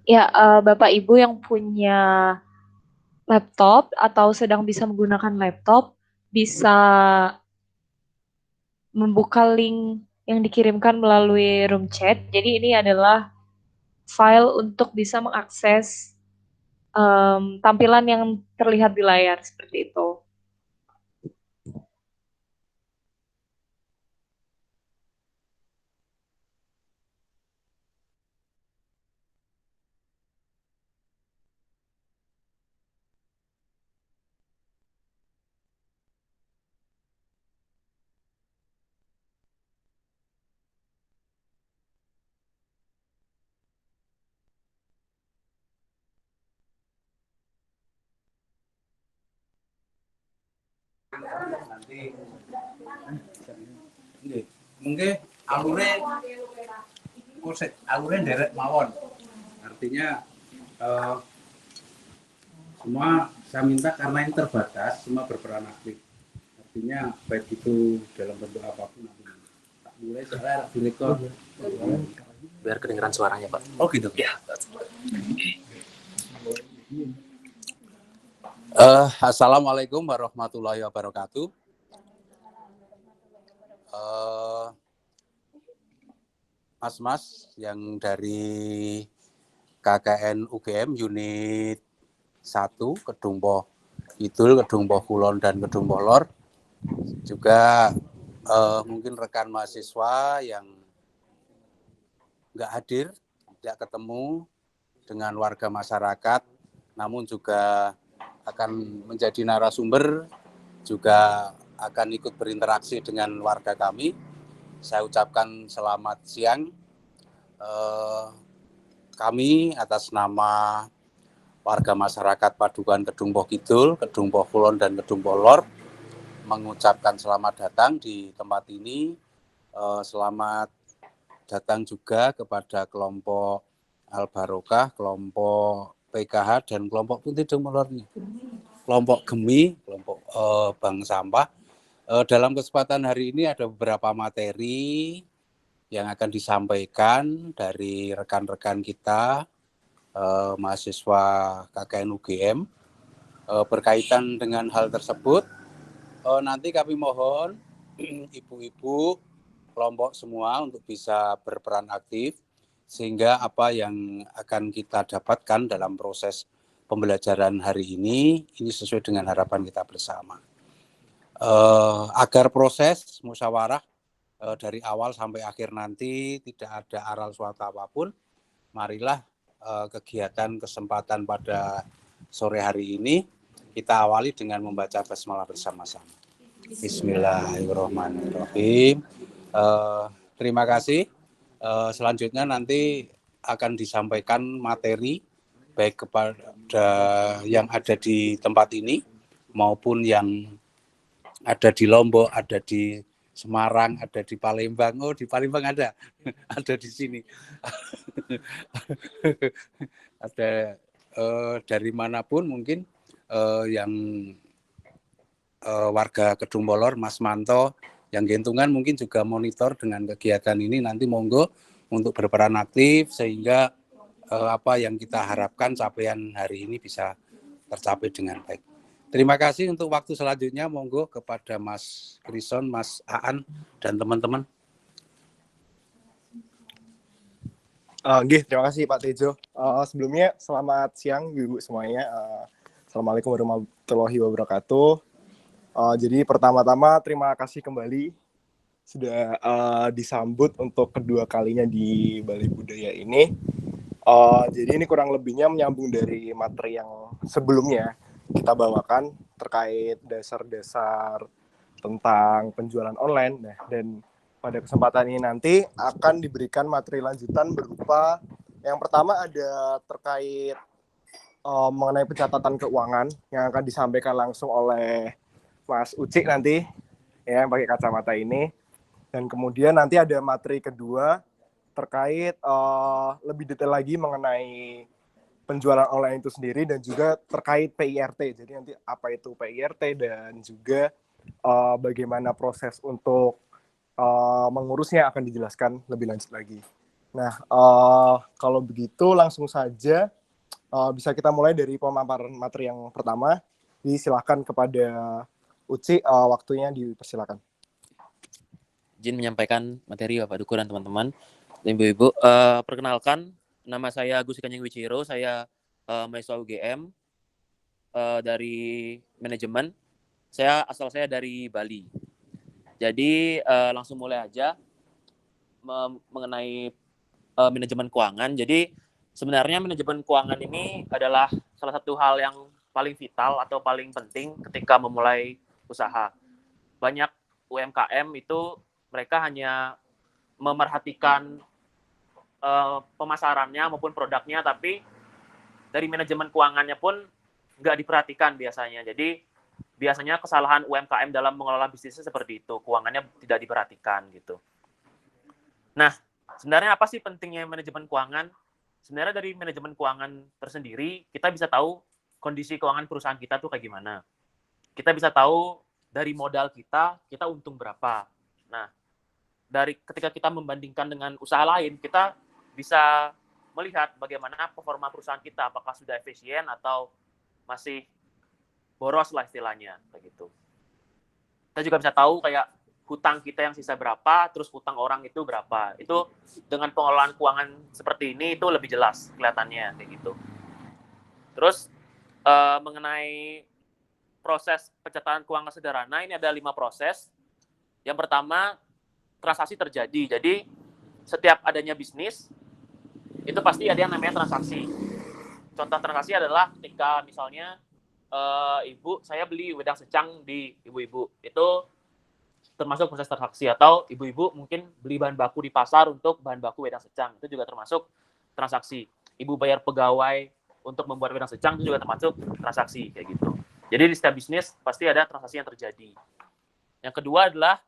Ya, Bapak Ibu yang punya laptop atau sedang bisa menggunakan laptop bisa membuka link yang dikirimkan melalui room chat. Jadi ini adalah file untuk bisa mengakses tampilan yang terlihat di layar seperti itu. Nanti mungkin alurnya alurnya derek mawon. Artinya semua saya minta karena ini terbatas, semua berperan aktif. Artinya baik itu dalam bentuk apapun. Mulai saya direktur biar kedengeran suaranya, Pak. Oh gitu. Ya. Assalamualaikum warahmatullahi wabarakatuh. Mas-mas yang dari KKN UGM unit 1 Kedungboh Kidul, Kedungboh Kulon dan Kedungboh Lor, juga mungkin rekan mahasiswa yang nggak hadir, tidak ketemu dengan warga masyarakat, namun juga akan menjadi narasumber, juga akan ikut berinteraksi dengan warga kami. Saya ucapkan selamat siang. Kami atas nama warga masyarakat Padukan Kedungboh Kidul, Kedungboh Kulon, dan Kedungboh Lor mengucapkan selamat datang di tempat ini. Selamat datang juga kepada kelompok Al-Barokah, kelompok PKH, dan kelompok Putih Demolor, kelompok Gemi, kelompok Bank Sampah. Dalam kesempatan hari ini ada beberapa materi yang akan disampaikan dari rekan-rekan kita, mahasiswa KKN UGM. Berkaitan dengan hal tersebut, nanti kami mohon ibu-ibu kelompok semua untuk bisa berperan aktif, sehingga apa yang akan kita dapatkan dalam proses pembelajaran hari ini sesuai dengan harapan kita bersama. Agar proses musyawarah dari awal sampai akhir nanti tidak ada aral suara apapun, marilah kegiatan kesempatan pada sore hari ini kita awali dengan membaca basmalah bersama-sama. Bismillahirrahmanirrahim. Terima kasih. Selanjutnya nanti akan disampaikan materi baik kepada yang ada di tempat ini maupun yang ada di Lombok, ada di Semarang, ada di Palembang. Oh, di Palembang ada, ada di sini. Ada dari manapun mungkin yang warga Kedungboh Lor, Mas Manto, yang Gentungan mungkin juga monitor dengan kegiatan ini, nanti monggo untuk berperan aktif sehingga apa yang kita harapkan capaian hari ini bisa tercapai dengan baik. Terima kasih. Untuk waktu selanjutnya monggo kepada Mas Krison, Mas Aan, dan teman-teman. Terima kasih Pak Tejo. Sebelumnya selamat siang Ibu semuanya. Assalamualaikum warahmatullahi wabarakatuh. Jadi pertama-tama terima kasih kembali sudah disambut untuk kedua kalinya di Balai Budaya ini. Jadi ini kurang lebihnya menyambung dari materi yang sebelumnya kita bawakan terkait dasar-dasar tentang penjualan online. Nah, dan pada kesempatan ini nanti akan diberikan materi lanjutan berupa yang pertama ada terkait mengenai pencatatan keuangan yang akan disampaikan langsung oleh Mas Uci nanti ya pakai kacamata ini. Dan kemudian nanti ada materi kedua terkait lebih detail lagi mengenai penjualan online itu sendiri dan juga terkait PIRT. Jadi nanti apa itu PIRT dan juga bagaimana proses untuk mengurusnya akan dijelaskan lebih lanjut lagi. Nah, kalau begitu langsung saja bisa kita mulai dari pemaparan materi yang pertama. Jadi silakan kepada Uci, waktunya dipersilakan. Izin menyampaikan materi Bapak Duku dan teman-teman dan Ibu-Ibu. Perkenalkan, nama saya Agus Kanjeng Wichiro, saya mahasiswa UGM dari manajemen. Asal saya dari Bali. Jadi langsung mulai aja mengenai manajemen keuangan. Jadi sebenarnya manajemen keuangan ini adalah salah satu hal yang paling vital atau paling penting ketika memulai usaha. Banyak UMKM itu mereka hanya memerhatikan pemasarannya maupun produknya, tapi dari manajemen keuangannya pun nggak diperhatikan biasanya. Jadi biasanya kesalahan UMKM dalam mengelola bisnisnya seperti itu, keuangannya tidak diperhatikan gitu. Nah, sebenarnya apa sih pentingnya manajemen keuangan? Sebenarnya dari manajemen keuangan tersendiri, kita bisa tahu kondisi keuangan perusahaan kita tuh kayak gimana. Kita bisa tahu dari modal kita untung berapa. Nah, dari ketika kita membandingkan dengan usaha lain, kita bisa melihat bagaimana performa perusahaan kita, apakah sudah efisien atau masih boros lah istilahnya, kayak gitu. Kita juga bisa tahu kayak hutang kita yang sisa berapa, terus hutang orang itu berapa. Itu dengan pengelolaan keuangan seperti ini itu lebih jelas kelihatannya, kayak gitu. Terus mengenai proses pencatatan keuangan sederhana, ini ada 5 proses. Yang pertama, transaksi terjadi. Jadi setiap adanya bisnis itu pasti ada yang namanya transaksi. Contoh transaksi adalah ketika misalnya ibu, saya beli wedang secang di ibu-ibu, itu termasuk proses transaksi. Atau ibu-ibu mungkin beli bahan baku di pasar untuk bahan baku wedang secang, itu juga termasuk transaksi. Ibu bayar pegawai untuk membuat wedang secang, itu juga termasuk transaksi, kayak gitu. Jadi di setiap bisnis pasti ada transaksi yang terjadi. Yang kedua adalah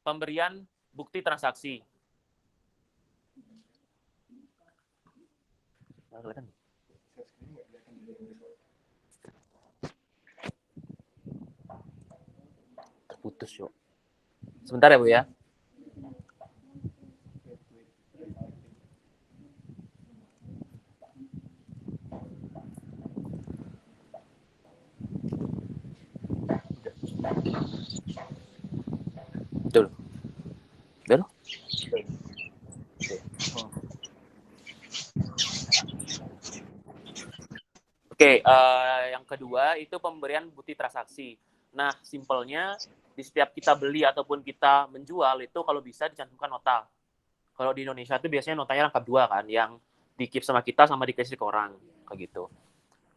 pemberian bukti transaksi. Terputus yuk. Sebentar ya Bu ya. Betul. Betul. Oke, yang kedua itu pemberian bukti transaksi. Nah, simpelnya di setiap kita beli ataupun kita menjual itu kalau bisa dicantumkan nota. Kalau di Indonesia itu biasanya notanya lengkap 2 kan, yang di-keep sama kita sama dikasih ke orang, kayak gitu.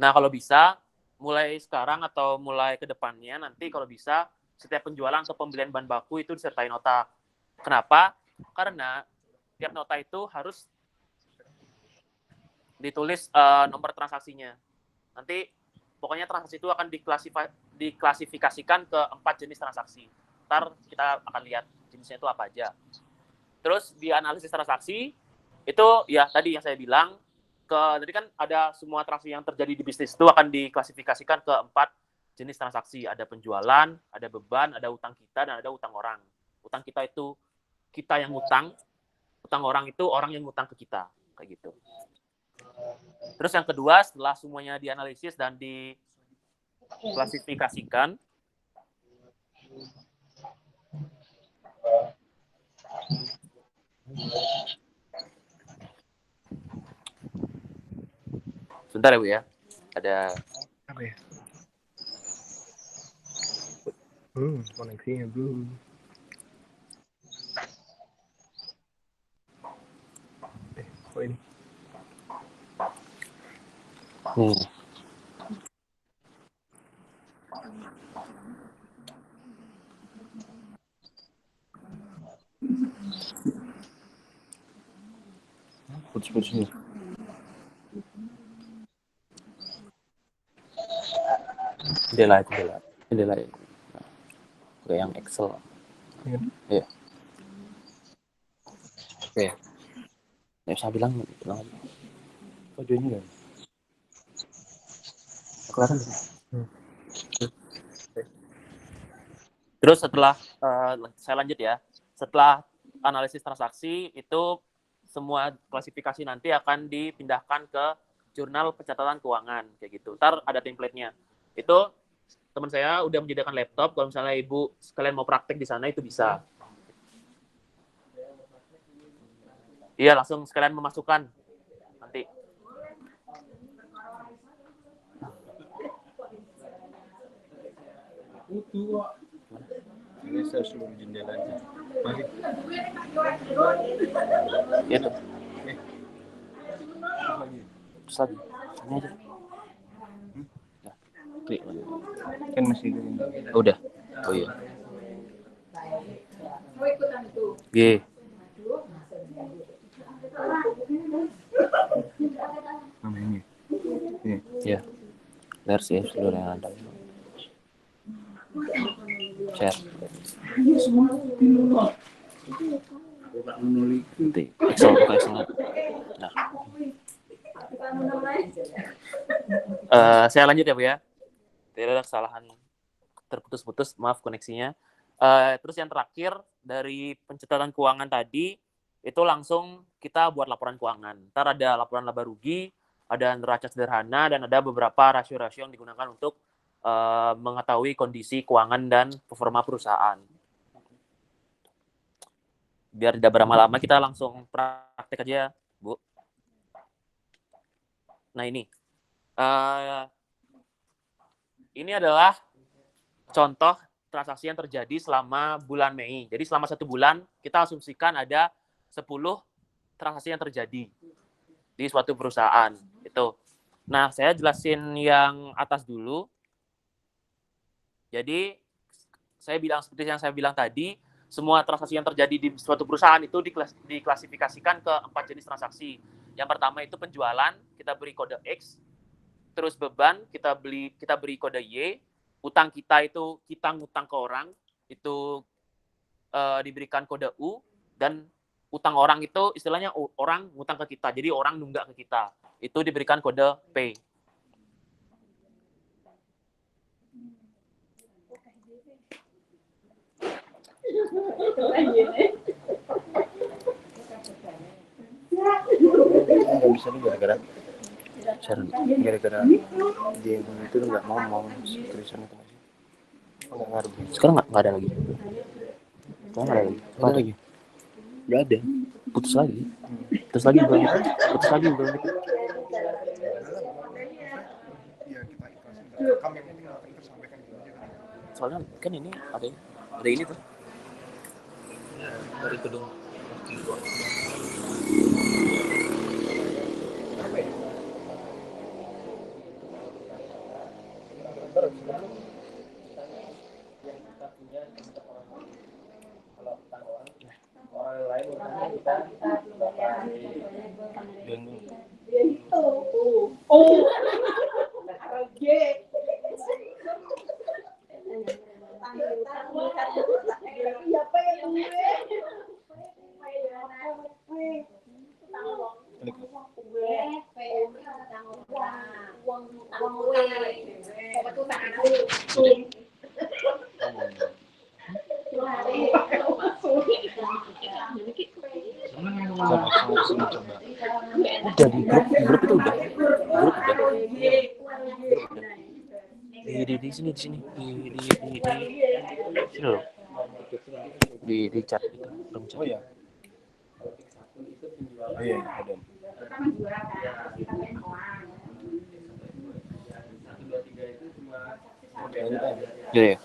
Nah, kalau bisa mulai sekarang atau mulai ke depannya nanti kalau bisa setiap penjualan atau pembelian bahan baku itu disertai nota. Kenapa? Karena tiap nota itu harus ditulis nomor transaksinya. Nanti pokoknya transaksi itu akan diklasifikasikan ke 4 jenis transaksi. Ntar kita akan lihat jenisnya itu apa aja. Terus di analisis transaksi itu ya tadi yang saya bilang, tadi kan ada semua transaksi yang terjadi di bisnis itu akan diklasifikasikan ke 4 jenis transaksi. Ada penjualan, ada beban, ada utang kita, dan ada utang orang. Utang kita itu kita yang utang orang itu orang yang utang ke kita, kayak gitu. Terus yang kedua, setelah semuanya dianalisis dan diklasifikasikan, sebentar ya Bu ya, ada apa ya? Koneksinya belum. Oh ini. putus-putus nih. Jendela. Kayak yang Excel. Iya. Oke. Nggak usah bilang. Videonya kan. Kelihatan. Terus setelah saya lanjut ya. Setelah analisis transaksi itu semua klasifikasi nanti akan dipindahkan ke jurnal pencatatan keuangan kayak gitu. Ntar ada template-nya. Itu teman saya udah menyediakan laptop. Kalau misalnya ibu sekalian mau praktek di sana itu bisa. Iya, langsung sekalian memasukkan nanti. Ini saya seluruh jendelanya. Masih. Ya tuh. Lagi. Terus lagi. Ini aja. Nah, klik. Kan masih Oh, udah. Oh iya. G. mana ini? Ini. Ya. Versi seluruh yang ada. Share. Nanti Excel buka Excel. Nah. Saya lanjut ya Bu ya. Tidak ada kesalahan terputus-putus, maaf koneksinya. Terus yang terakhir dari pencatatan keuangan tadi itu langsung kita buat laporan keuangan. Ntar ada laporan laba rugi, ada neraca sederhana, dan ada beberapa rasio-rasio yang digunakan untuk mengetahui kondisi keuangan dan performa perusahaan. Biar tidak berlama-lama, kita langsung praktek aja, Bu. Nah ini adalah contoh transaksi yang terjadi selama bulan Mei. Jadi selama 1 bulan kita asumsikan ada 10 transaksi yang terjadi di suatu perusahaan. Itu. Nah, saya jelasin yang atas dulu. Jadi saya bilang seperti yang saya bilang tadi, semua transaksi yang terjadi di suatu perusahaan itu diklasifikasikan ke 4 jenis transaksi. Yang pertama itu penjualan, kita beri kode X. Terus beban, kita beri kode Y. Utang kita itu kita ngutang ke orang, itu diberikan kode U. Dan utang orang itu istilahnya orang ngutang ke kita, jadi orang nunggak ke kita. Itu diberikan kode P. Nggak bisa nih gara-gara dia yang itu nggak ngomong tulisan itu masih nggak ngaruh. Sekarang nggak ada lagi. Sekarang nggak ada lagi. Nggak ada lagi. Nggak ada. Putus lagi. Putus lagi belum. Putus lagi belum. Ya kita ikhlasin rekam yang penting apa kita sampaikan dulu aja kan. Soalnya kan ini ada ini tuh. Dari gedung. Udah di grup itu udah. Grup udah. Di sini sini loh. Di chat itu. Oh ya. Oh iya, ada. Ya.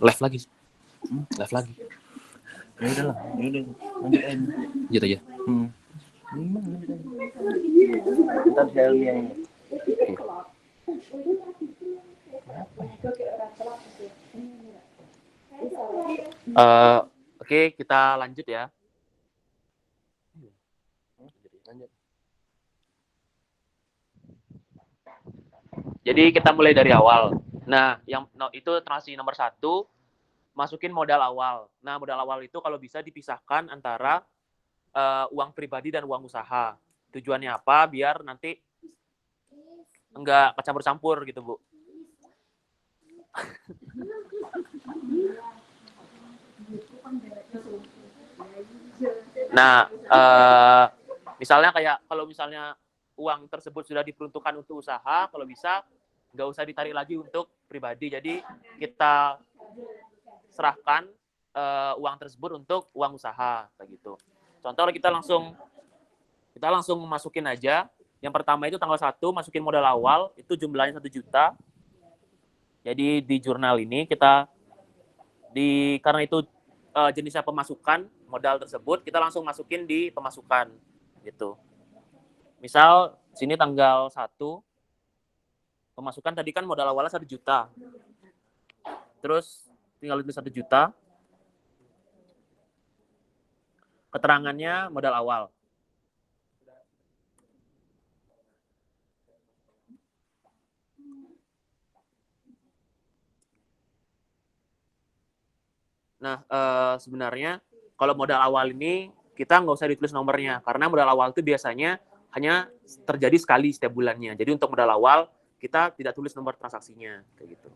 Live lagi. Live lagi. Ya udahlah, ya udah lanjut aja. Gitu aja. Ntar saya yang Oke, kita lanjut ya. Jadi kita mulai dari awal. Nah, itu transaksi nomor 1, masukin modal awal. Nah, modal awal itu kalau bisa dipisahkan antara uang pribadi dan uang usaha. Tujuannya apa? Biar nanti enggak kecampur-campur gitu, Bu. Nah, misalnya kayak kalau misalnya uang tersebut sudah diperuntukkan untuk usaha, kalau bisa nggak usah ditarik lagi untuk pribadi. Jadi kita serahkan uang tersebut untuk uang usaha kayak gitu. Contoh kita langsung masukin aja. Yang pertama itu tanggal 1 masukin modal awal itu jumlahnya 1 juta. Jadi di jurnal ini karena itu jenisnya pemasukan modal tersebut, kita langsung masukin di pemasukan gitu. Misal sini tanggal 1 pemasukan tadi kan modal awalnya 1 juta. Terus tinggal itu 1 juta. Keterangannya modal awal. Nah, sebenarnya kalau modal awal ini kita nggak usah ditulis nomornya, karena modal awal itu biasanya hanya terjadi sekali setiap bulannya. Jadi untuk modal awal, kita tidak tulis nomor transaksinya. Kayak gitu.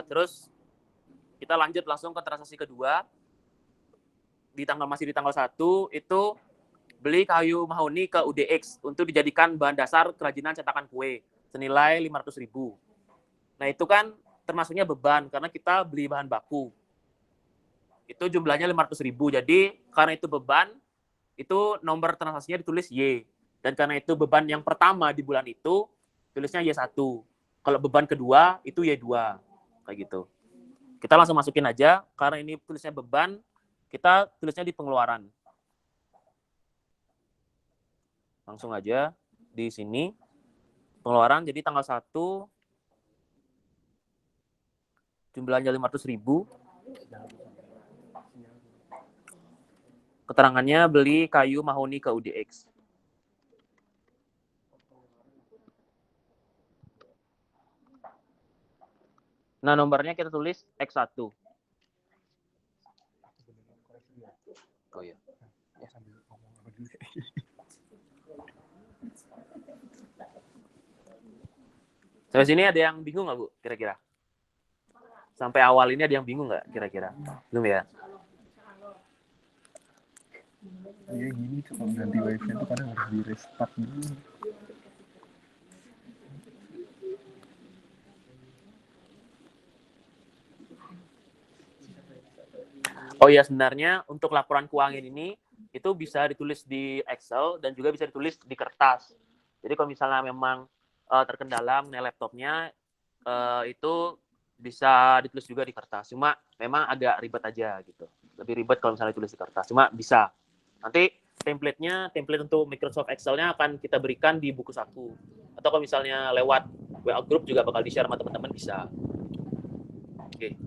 Terus kita lanjut langsung ke transaksi kedua. Masih di tanggal 1, itu beli kayu mahoni ke UDX untuk dijadikan bahan dasar kerajinan cetakan kue senilai 500.000. Nah, itu kan termasuknya beban karena kita beli bahan baku. Itu jumlahnya 500.000. Jadi, karena itu beban, itu nomor transaksinya ditulis Y. Dan karena itu beban yang pertama di bulan itu, tulisnya Y1. Kalau beban kedua, itu Y2. Kayak gitu. Kita langsung masukin aja, karena ini tulisnya beban, kita tulisnya di pengeluaran. Langsung aja di sini pengeluaran, jadi tanggal 1 jumlahnya 500.000. Keterangannya beli kayu mahoni ke UDX. Nah, nomornya kita tulis X1. Oh iya. Sampai sini ada yang bingung nggak, Bu? Kira-kira? Sampai awal ini ada yang bingung nggak? Kira-kira? Belum ya? Iya gini tuh kalau ganti wifi itu kadang harus di restart dulu. Oh iya, sebenarnya untuk laporan keuangan ini itu bisa ditulis di Excel dan juga bisa ditulis di kertas. Jadi kalau misalnya memang terkendala mengenai laptopnya, itu bisa ditulis juga di kertas. Cuma memang agak ribet aja gitu. Lebih ribet kalau misalnya ditulis di kertas. Cuma bisa. Nanti template untuk Microsoft Excel-nya akan kita berikan di buku saku. Atau kalau misalnya lewat WA Group juga bakal di-share sama teman-teman bisa. Oke.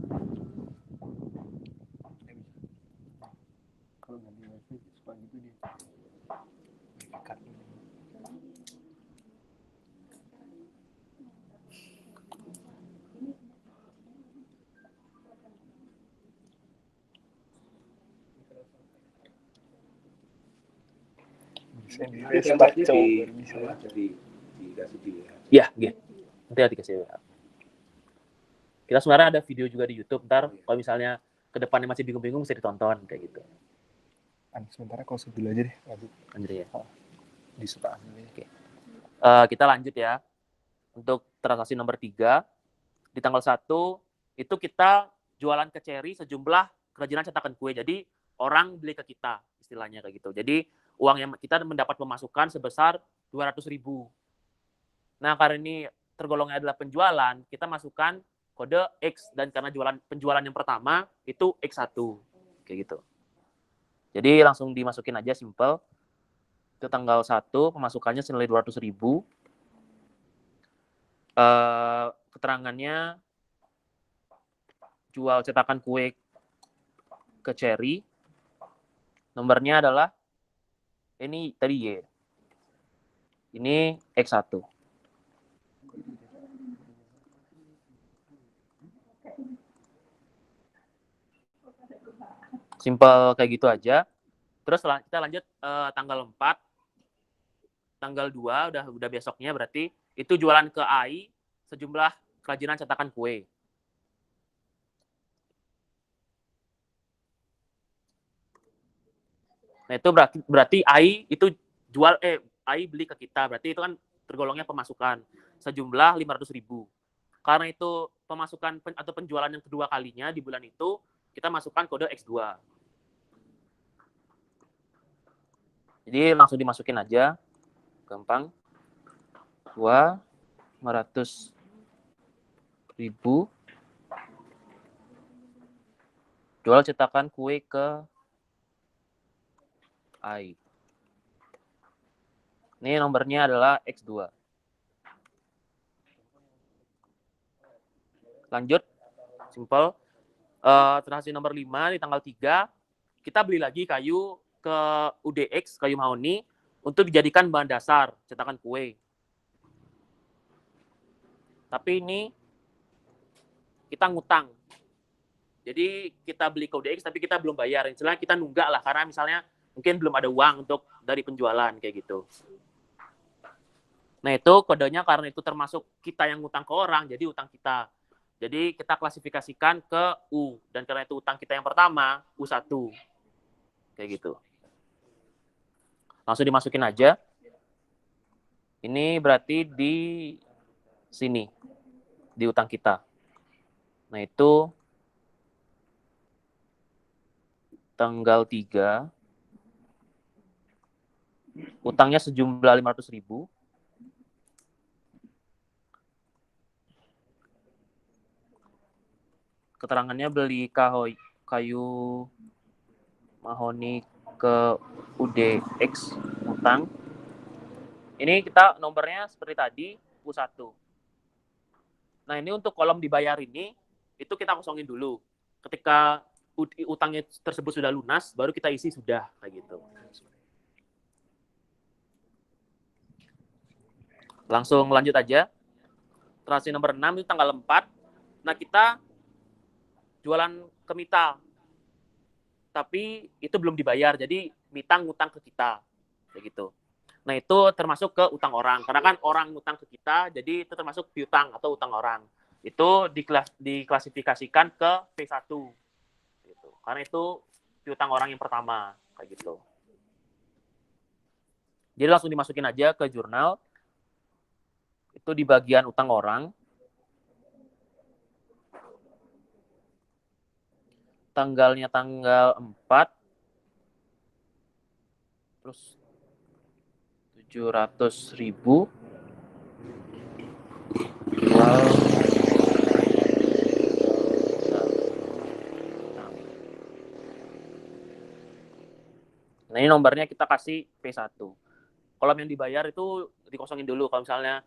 Kalau ganti wifi suka gitu dia. Bisa di restart coba bisa. Dikasih di Iya, gitu. Nanti dikasih WA. Kita sebenarnya ada video juga di YouTube. Ntar kalau misalnya ke depannya masih bingung-bingung bisa ditonton kayak gitu. Sementara kalau dulu aja deh. Anjir ya. Disukaan. Oke. Kita lanjut ya. Untuk transaksi nomor 3, di tanggal 1 itu kita jualan ke Cherry sejumlah kerajinan cetakan kue. Jadi orang beli ke kita istilahnya kayak gitu. Jadi uang yang kita mendapat pemasukan sebesar 200.000. Nah, karena ini tergolongnya adalah penjualan, kita masukkan kode X, dan karena penjualan yang pertama itu X1 kayak gitu. Jadi langsung dimasukin aja simple. Itu tanggal 1 pemasukannya senilai 200.000. Keterangannya jual cetakan kue ke Cherry. Nomornya adalah ini tadi Y. Ini X1. Simple kayak gitu aja. Terus kita lanjut tanggal 4, tanggal 2 udah besoknya berarti itu jualan ke AI sejumlah kerajinan cetakan kue. Nah, itu berarti AI itu AI beli ke kita, berarti itu kan tergolongnya pemasukan sejumlah 500.000. Karena itu pemasukan atau penjualan yang kedua kalinya di bulan itu, kita masukkan kode X2. Jadi langsung dimasukin aja. Gampang. 500.000 jual cetakan kue ke AI. Ini nomornya adalah X2. Lanjut, simple. Transaksi nomor 5 di tanggal 3, kita beli lagi kayu ke UDX, kayu mahoni, untuk dijadikan bahan dasar cetakan kue. Tapi ini kita ngutang. Jadi kita beli ke UDX tapi kita belum bayar. Istilahnya kita nunggak lah, karena misalnya mungkin belum ada uang untuk dari penjualan kayak gitu. Nah itu kodenya karena itu termasuk kita yang ngutang ke orang, jadi utang kita. Jadi kita klasifikasikan ke U, dan karena itu utang kita yang pertama, U1. Kayak gitu. Langsung dimasukin aja. Ini berarti di sini, di utang kita. Nah itu tanggal 3, utangnya sejumlah 500.000. Keterangannya beli kayu mahoni ke UDX utang. Ini kita nomornya seperti tadi, U1. Nah ini untuk kolom dibayar ini, itu kita kosongin dulu. Ketika utangnya tersebut sudah lunas, baru kita isi sudah, kayak gitu. Langsung lanjut aja. Transaksi nomor 6 itu tanggal 4. Nah kita jualan ke Mita, tapi itu belum dibayar, jadi Mita ngutang ke kita, kayak gitu. Nah itu termasuk ke utang orang, karena kan orang ngutang ke kita, jadi itu termasuk piutang atau utang orang. Itu diklasifikasikan ke P1, gitu. Karena itu piutang orang yang pertama, kayak gitu. Jadi langsung dimasukin aja ke jurnal, itu di bagian utang orang. Tanggalnya tanggal 4, terus 700.000 jual. Nah ini nomornya kita kasih P1. Kolom yang dibayar itu dikosongin dulu. Kalau misalnya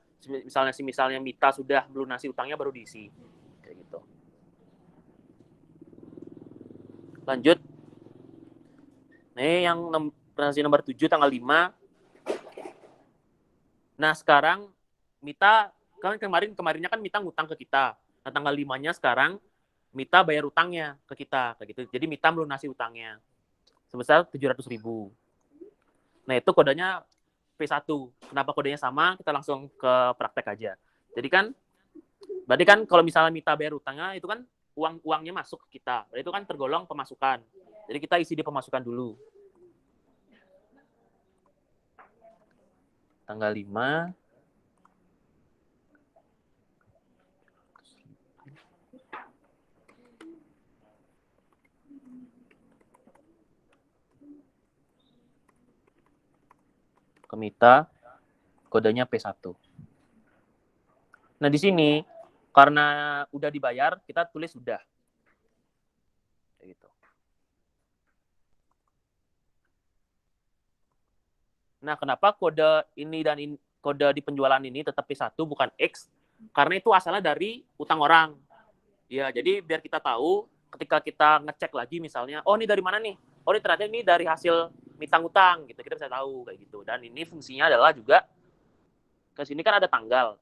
Mita sudah melunasi utangnya, baru diisi, kayak gitu. Lanjut. Ini yang transaksi nomor 7 tanggal 5. Nah, sekarang Mita kan kemarinnya kan Mita ngutang ke kita. Nah, tanggal 5-nya sekarang Mita bayar utangnya ke kita, kayak gitu. Jadi Mita melunasi utangnya sebesar 700.000. Nah, itu kodenya P1. Kenapa kodenya sama? Kita langsung ke praktek aja. Berarti kan kalau misalnya Mita bayar utangnya, itu kan uangnya masuk ke kita. Berarti itu kan tergolong pemasukan. Jadi kita isi di pemasukan dulu. Tanggal 5. Ke Mita, kodenya P1. Nah, di sini karena udah dibayar, kita tulis sudah. Kayak gitu. Nah, kenapa kode ini dan kode di penjualan ini tetap P1 bukan X? Karena itu asalnya dari utang orang. Ya, jadi biar kita tahu ketika kita ngecek lagi misalnya, oh ini dari mana nih? Oh ini ternyata ini dari hasil utang gitu. Kita bisa tahu kayak gitu. Dan ini fungsinya adalah juga ke sini kan ada tanggal.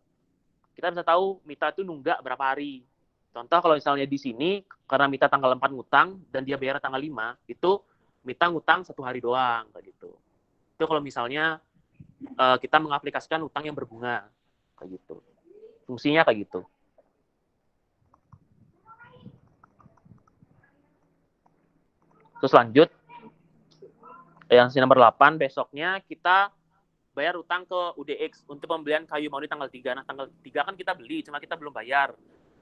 Kita bisa tahu Mita itu nunggak berapa hari. Contoh kalau misalnya di sini karena Mita tanggal 4 ngutang dan dia bayar tanggal 5, itu Mita ngutang 1 hari doang kayak gitu. Itu kalau misalnya kita mengaplikasikan utang yang berbunga kayak gitu. Fungsinya kayak gitu. Terus lanjut yang nomor 8, besoknya kita bayar utang ke UDX untuk pembelian kayu mahoni tanggal 3. Nah, tanggal 3 kan kita beli, cuma kita belum bayar.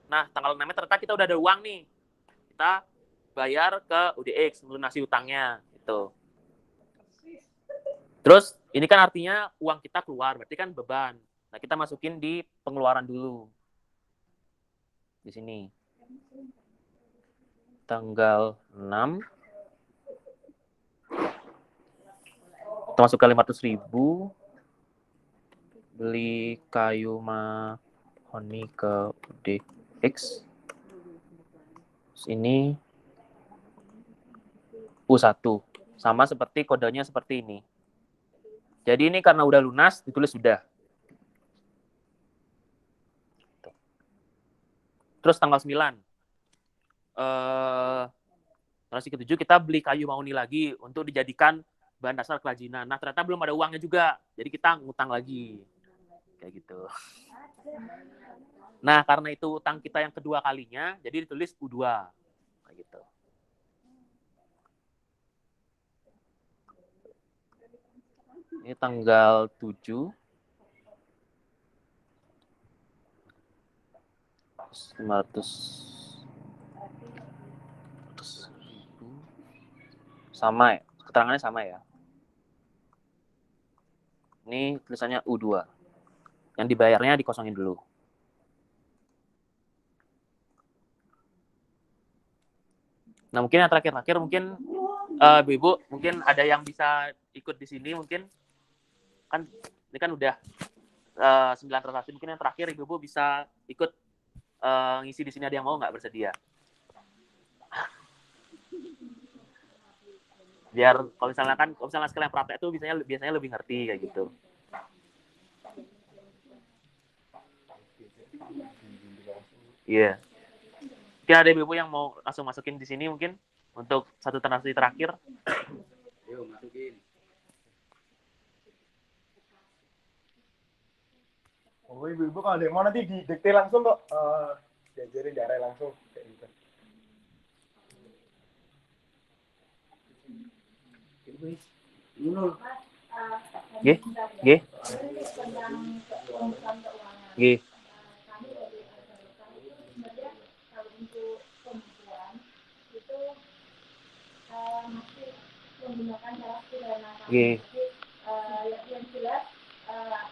Nah, tanggal 6 ternyata kita udah ada uang nih. Kita bayar ke UDX, melunasi utangnya. Gitu. Terus, ini kan artinya uang kita keluar, berarti kan beban. Nah, kita masukin di pengeluaran dulu. Di sini. Tanggal 6. Kita masuk ke 500.000. Beli kayu mahoni ke UDX. Terus ini U1. Sama seperti kodenya seperti ini. Jadi ini karena udah lunas, ditulis sudah. Terus tanggal 9. Transaksi ke-7 kita beli kayu mahoni lagi untuk dijadikan bahan dasar kerajinan. Nah, ternyata belum ada uangnya juga. Jadi kita ngutang lagi. Kayak gitu. Nah, karena itu utang kita yang kedua kalinya, jadi ditulis U2. Kayak gitu. Ini tanggal 7. 500.000. Sama ya? Keterangannya sama ya? Ini tulisannya U2. Yang dibayarnya dikosongin dulu. Nah, mungkin yang terakhir mungkin Ibu mungkin ada yang bisa ikut di sini mungkin. Kan ini kan udah 9 transaksi, mungkin yang terakhir Ibu bisa ikut ngisi di sini, ada yang mau nggak bersedia? Biar kalau misalnya sekalian praktek itu biasanya lebih ngerti kayak gitu. Iya. Yeah. Mungkin ada ibu yang mau langsung masukin di sini mungkin untuk satu transaksi terakhir. Yuk, masukin. Oh, ibu-ibu kalau ada yang mau nanti didikte langsung kok. Diajarin diarah langsung kayak gitu. Nggih. Nggih. Nggih. Menggunakan cara sederhana. Nggih. Yang jelas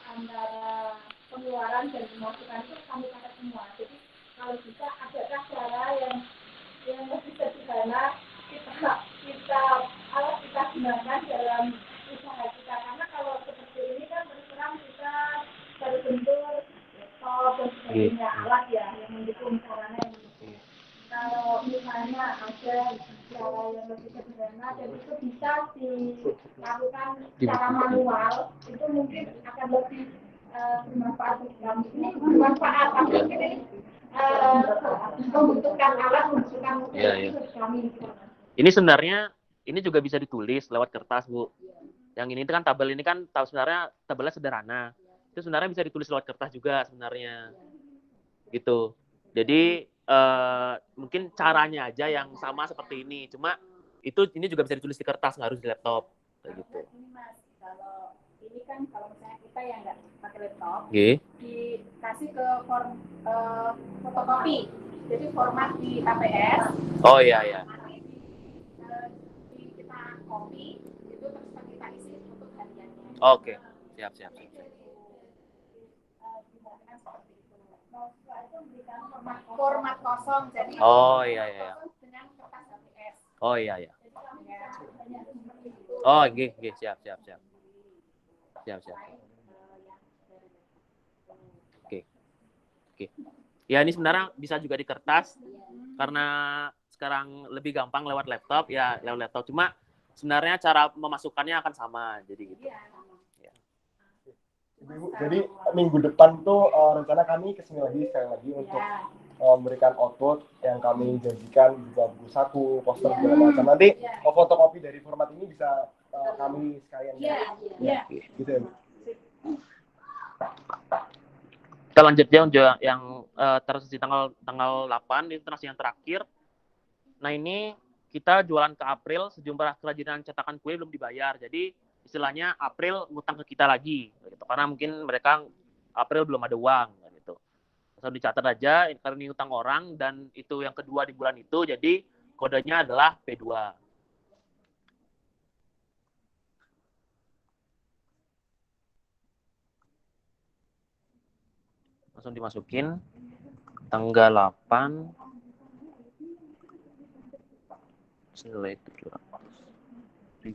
antara pengeluaran dan pemasukan itu kami pakai semua. Jadi kalau bisa adakah cara yang lebih sederhana kita gunakan dalam usaha kita, karena kalau seperti ini kan terus terang kita baru bentur laptop dan sebagainya, alat ya yang mendukung sarana yang mendukung. Kalau misalnya ada cara yang lebih sederhana dan itu bisa dilakukan secara manual, itu mungkin akan lebih bermanfaat bagi kami. Ini bermanfaat, tapi mungkin ini membutuhkan alat, membutuhkan bagi kami. Ini sebenarnya ini juga bisa ditulis lewat kertas, Bu. Yang ini kan tabel ini kan sebenarnya tabelnya sederhana. Itu sebenarnya bisa ditulis lewat kertas juga sebenarnya. Gitu. Jadi mungkin caranya aja yang sama seperti ini. Cuma ini juga bisa ditulis di kertas, nggak harus di laptop. Kayak gitu. Ini Mas, kalau ini kan kalau misalnya kita yang nggak pakai laptop, dikasih ke form fotokopi. Jadi format di APS. Oh iya. Kita copy itu terus kita isi untuk hariannya. Oke. Siap. Format kosong, jadi iya. dengan kertas APS. Oh iya. Oh, nggih, siap. Oke. Ya, ini sebenarnya bisa juga di kertas karena sekarang lebih gampang lewat laptop. Cuma sebenarnya cara memasukkannya akan sama, jadi gitu. Ya. Ibu, jadi minggu depan tuh rencana kami kesini sekali lagi untuk memberikan output yang kami janjikan, juga buku saku, poster segala macam. Nanti fotokopi dari format ini bisa kami sekalian gitu ya Bu. Kita lanjut ya yang transaksi tanggal 8 itu transaksi yang terakhir. Nah ini kita jualan ke April, sejumlah kerajinan cetakan kue belum dibayar. Jadi istilahnya April ngutang ke kita lagi, gitu. Karena mungkin mereka April belum ada uang, gitu. Langsung dicatat aja, karena ini utang orang dan itu yang kedua di bulan itu, jadi kodenya adalah P2. Langsung dimasukin tanggal 8 nilai 700.000.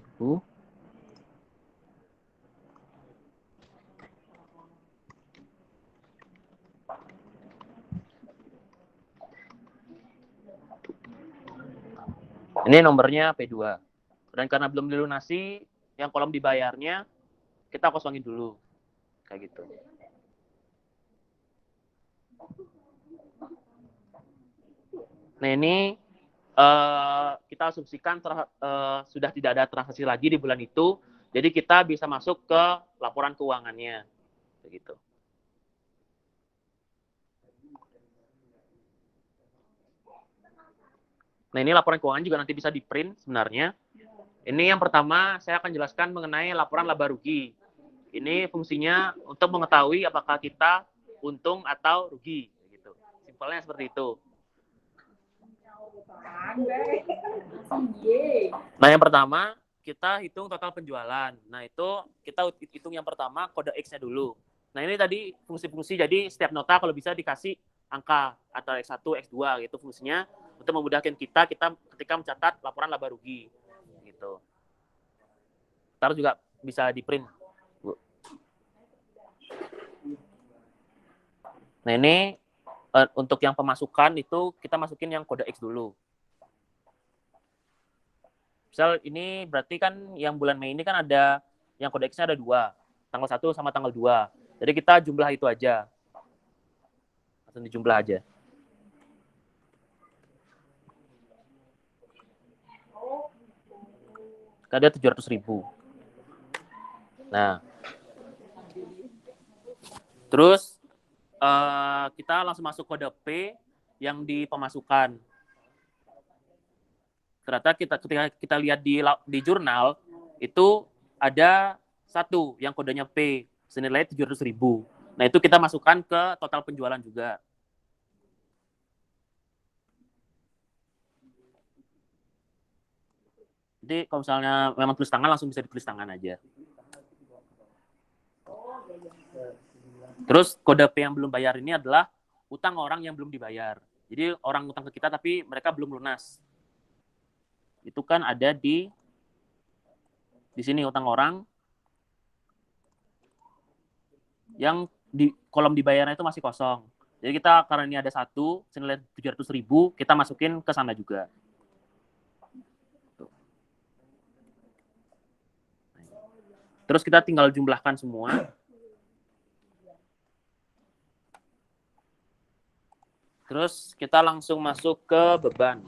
Ini nomornya P2. Dan karena belum dilunasi, yang kolom dibayarnya kita kosongin dulu. Kayak gitu. Nah ini kita asumsikan sudah tidak ada transaksi lagi di bulan itu, jadi kita bisa masuk ke laporan keuangannya, begitu. Nah ini laporan keuangan juga nanti bisa di print sebenarnya. Ini yang pertama saya akan jelaskan mengenai laporan laba rugi. Ini fungsinya untuk mengetahui apakah kita untung atau rugi, gitu. Simpelnya seperti itu. Nah, yang pertama, kita hitung total penjualan. Nah, itu kita hitung yang pertama, kode X-nya dulu. Nah, ini tadi fungsi-fungsi, jadi setiap nota kalau bisa dikasih angka, atau X1, X2, gitu fungsinya, untuk memudahkan kita ketika mencatat laporan laba rugi. Gitu. Ntar juga bisa di print. Nah, ini untuk yang pemasukan itu kita masukin yang kode X dulu. Misal ini berarti kan yang bulan Mei ini kan ada yang kode X-nya ada 2, tanggal 1 sama tanggal 2. Jadi kita jumlah itu aja. Langsung dijumlah aja. Ada 700.000. Nah. Terus kita langsung masuk kode P yang di pemasukan. Ternyata ketika kita lihat di jurnal itu ada satu yang kodenya P senilai 700.000. Nah itu kita masukkan ke total penjualan juga. Jadi kalau misalnya memang tulis tangan langsung bisa ditulis tangan aja. Terus kode P yang belum bayar ini adalah utang orang yang belum dibayar. Jadi orang utang ke kita tapi mereka belum lunas. Itu kan ada di sini utang orang yang di kolom dibayarnya itu masih kosong. Jadi kita karena ini ada satu senilai 700.000 kita masukin ke sana juga. Terus kita tinggal jumlahkan semua. Terus kita langsung masuk ke beban.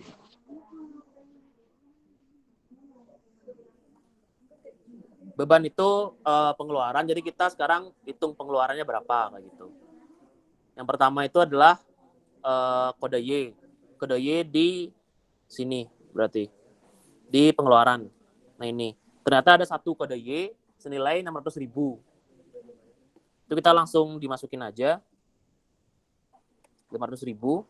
Beban itu pengeluaran, jadi kita sekarang hitung pengeluarannya berapa kayak gitu. Yang pertama itu adalah kode Y. Kode Y di sini berarti. Di pengeluaran. Nah ini. Ternyata ada satu kode Y senilai 600.000. Itu kita langsung dimasukin aja. 500.000.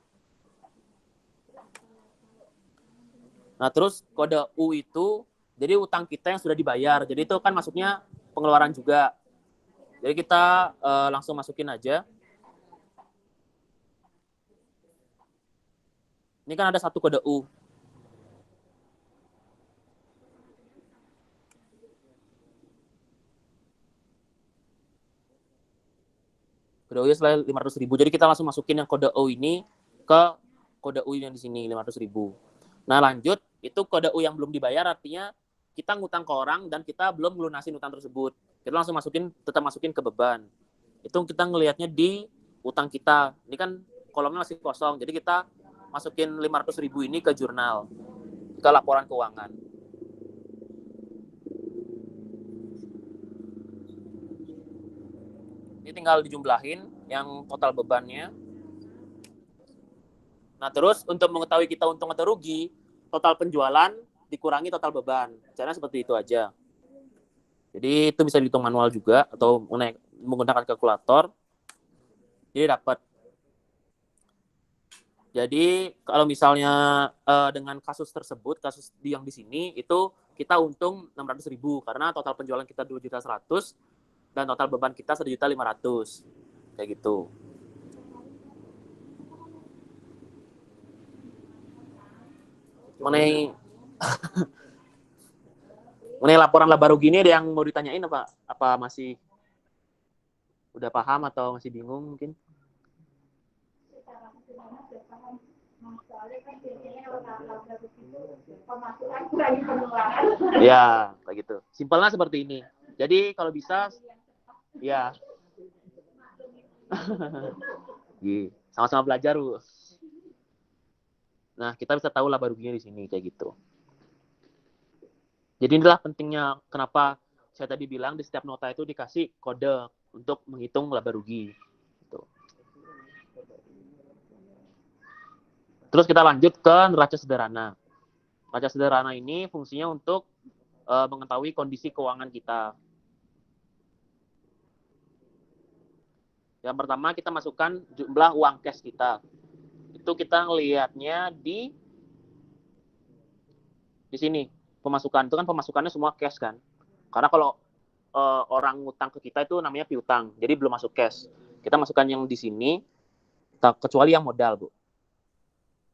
Nah, terus kode U itu jadi utang kita yang sudah dibayar. Jadi itu kan masuknya pengeluaran juga. Jadi kita langsung masukin aja. Ini kan ada satu kode U. Kode U selain 500.000. Jadi kita langsung masukin yang kode U ini ke kode U yang di sini 500.000. Nah lanjut, itu kode U yang belum dibayar artinya kita ngutang ke orang dan kita belum melunasin utang tersebut. Kita langsung tetap masukin ke beban. Itu kita ngelihatnya di utang kita. Ini kan kolomnya masih kosong. Jadi kita masukin 500.000 ini ke jurnal, ke laporan keuangan. Ini tinggal dijumlahin yang total bebannya. Nah, terus untuk mengetahui kita untung atau rugi, total penjualan dikurangi total beban. Caranya seperti itu aja. Jadi itu bisa dihitung manual juga atau menggunakan kalkulator. Jadi dapat. Jadi kalau misalnya dengan kasus tersebut, kasus yang di sini itu kita untung 600.000 karena total penjualan kita 2.100.000 dan total beban kita 1.500.000. Kayak gitu. Mengenai laporan laba rugi ini ada yang mau ditanyain apa? Apa masih udah paham atau masih bingung mungkin? Ya, kayak gitu. Simpelnya seperti ini. Jadi kalau bisa, ya, sama-sama belajar, Bu. Nah, kita bisa tahu laba ruginya di sini kayak gitu. Jadi inilah pentingnya kenapa saya tadi bilang di setiap nota itu dikasih kode untuk menghitung laba rugi. Gitu. Terus kita lanjut ke neraca sederhana. Neraca sederhana ini fungsinya untuk mengetahui kondisi keuangan kita. Yang pertama kita masukkan jumlah uang cash kita. Itu kita ngelihatnya di sini. Pemasukan itu kan pemasukannya semua cash kan. Karena kalau orang ngutang ke kita itu namanya piutang. Jadi belum masuk cash. Kita masukkan yang di sini kecuali yang modal, Bu.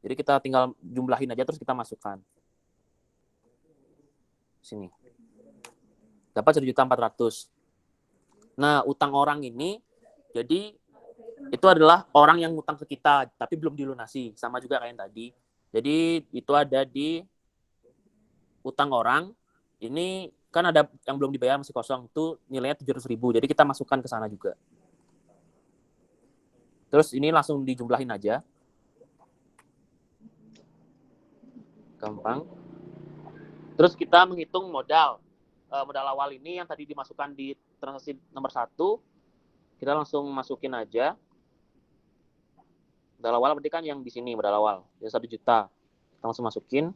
Jadi kita tinggal jumlahin aja terus kita masukkan. Sini. Dapat 1.400.000. Nah, utang orang ini jadi itu adalah orang yang ngutang ke kita tapi belum dilunasi, sama juga kayak yang tadi. Jadi itu ada di utang orang. Ini kan ada yang belum dibayar masih kosong, itu nilainya 700.000. Jadi kita masukkan ke sana juga. Terus ini langsung dijumlahin aja. Gampang. Terus kita menghitung modal. Modal awal ini yang tadi dimasukkan di transaksi nomor 1, kita langsung masukin aja. Modal awal berarti kan yang di sini modal awal, ya 1 juta. Kita langsung masukin.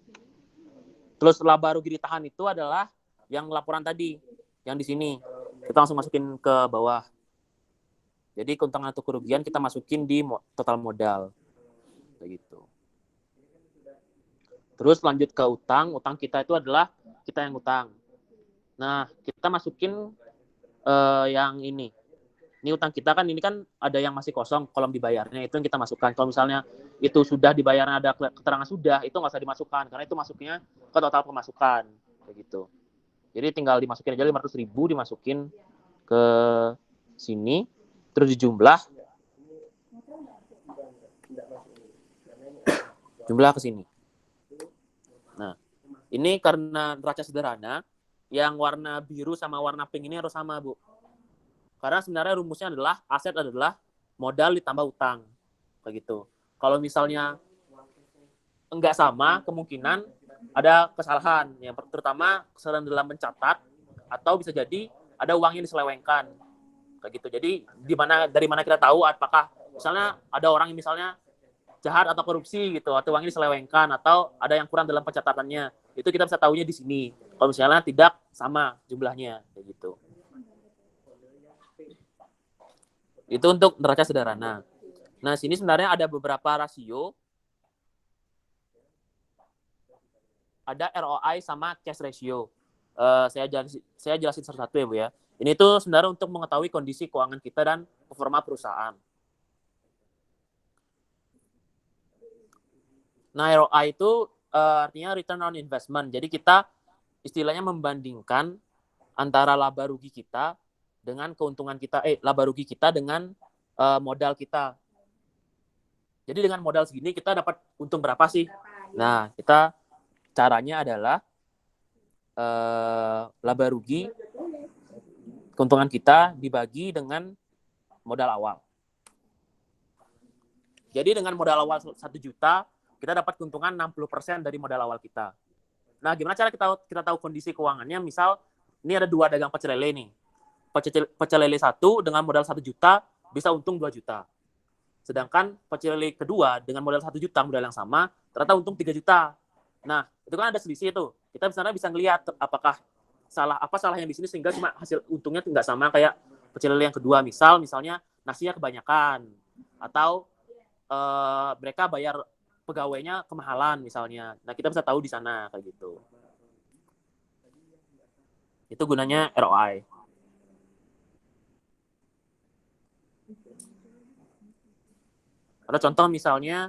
Terus laba rugi ditahan itu adalah yang laporan tadi, yang di sini. Kita langsung masukin ke bawah. Jadi keuntungan atau kerugian kita masukin di total modal. Kayak gitu. Terus lanjut ke utang. Utang kita itu adalah kita yang utang. Nah, kita masukin yang ini. Ini utang kita kan, ini kan ada yang masih kosong, kolom dibayarnya itu yang kita masukkan. Kalau misalnya itu sudah dibayarnya ada keterangan sudah, itu nggak usah dimasukkan, karena itu masuknya ke total pemasukan. Kayak gitu. Jadi tinggal dimasukin aja 500.000, dimasukin ke sini, terus dijumlah. Jumlah ke sini. Nah, ini karena neraca sederhana, yang warna biru sama warna pink ini harus sama, Bu. Karena sebenarnya rumusnya adalah aset adalah modal ditambah utang. Kayak gitu. Kalau misalnya enggak sama, kemungkinan ada kesalahan. Yang terutama kesalahan dalam mencatat, atau bisa jadi ada uang yang diselewengkan. Kayak gitu. Jadi dari mana kita tahu apakah misalnya ada orang yang misalnya jahat atau korupsi gitu, atau uangnya diselewengkan, atau ada yang kurang dalam pencatatannya. Itu kita bisa tahunya di sini. Kalau misalnya tidak sama jumlahnya, kayak gitu. Itu untuk neraca sederhana. Nah, sini sebenarnya ada beberapa rasio. Ada ROI sama cash ratio. Saya jelasin satu-satu ya, Bu ya. Ini tuh sebenarnya untuk mengetahui kondisi keuangan kita dan performa perusahaan. Nah, ROI itu artinya return on investment. Jadi kita istilahnya membandingkan antara laba rugi kita dengan keuntungan kita, laba rugi kita dengan modal kita. Jadi dengan modal segini kita dapat untung berapa sih? Nah, kita caranya adalah laba rugi keuntungan kita dibagi dengan modal awal. Jadi dengan modal awal 1 juta, kita dapat keuntungan 60% dari modal awal kita. Nah, gimana cara kita tahu kondisi keuangannya? Misal, ini ada 2 dagang pecel lele nih. Pecel lele 1 dengan modal 1 juta bisa untung 2 juta. Sedangkan pecel lele kedua dengan modal 1 juta, modal yang sama, ternyata untung 3 juta. Nah, itu kan ada selisih tuh. Kita sebenarnya bisa ngelihat apakah salah yang di sini sehingga cuma hasil untungnya nggak sama kayak pecel lele yang kedua. Misalnya nasinya kebanyakan atau mereka bayar pegawainya kemahalan misalnya. Nah, kita bisa tahu di sana kayak gitu. Itu gunanya ROI. Ada contoh misalnya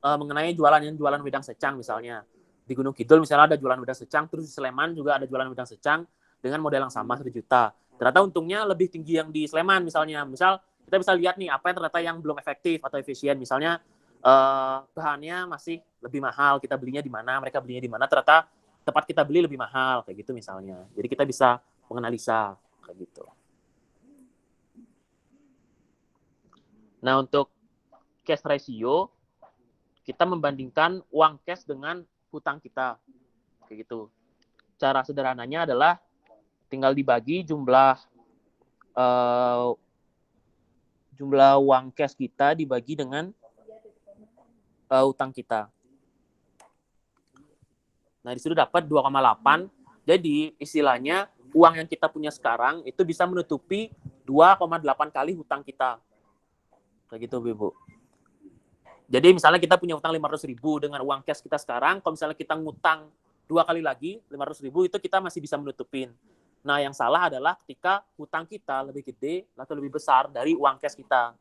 mengenai jualan wedang secang misalnya. Di Gunung Kidul misalnya ada jualan wedang secang, terus di Sleman juga ada jualan wedang secang dengan modal yang sama 1 juta. Ternyata untungnya lebih tinggi yang di Sleman misalnya. Misal kita bisa lihat nih apa yang ternyata yang belum efektif atau efisien. Misalnya bahannya masih lebih mahal, kita belinya di mana, mereka belinya di mana, ternyata tempat kita beli lebih mahal kayak gitu misalnya. Jadi kita bisa menganalisa kayak gitu. Nah, untuk cash ratio kita membandingkan uang cash dengan hutang kita kayak gitu. Cara sederhananya adalah tinggal dibagi jumlah uang cash kita dibagi dengan hutang kita. Nah, di situ dapat 2,8. Jadi, istilahnya uang yang kita punya sekarang itu bisa menutupi 2,8 kali hutang kita. Kayak gitu, Bu. Jadi, misalnya kita punya hutang 500.000 dengan uang cash kita sekarang, kalau misalnya kita ngutang 2 kali lagi 500.000 itu kita masih bisa menutupin. Nah, yang salah adalah ketika hutang kita lebih gede atau lebih besar dari uang cash kita.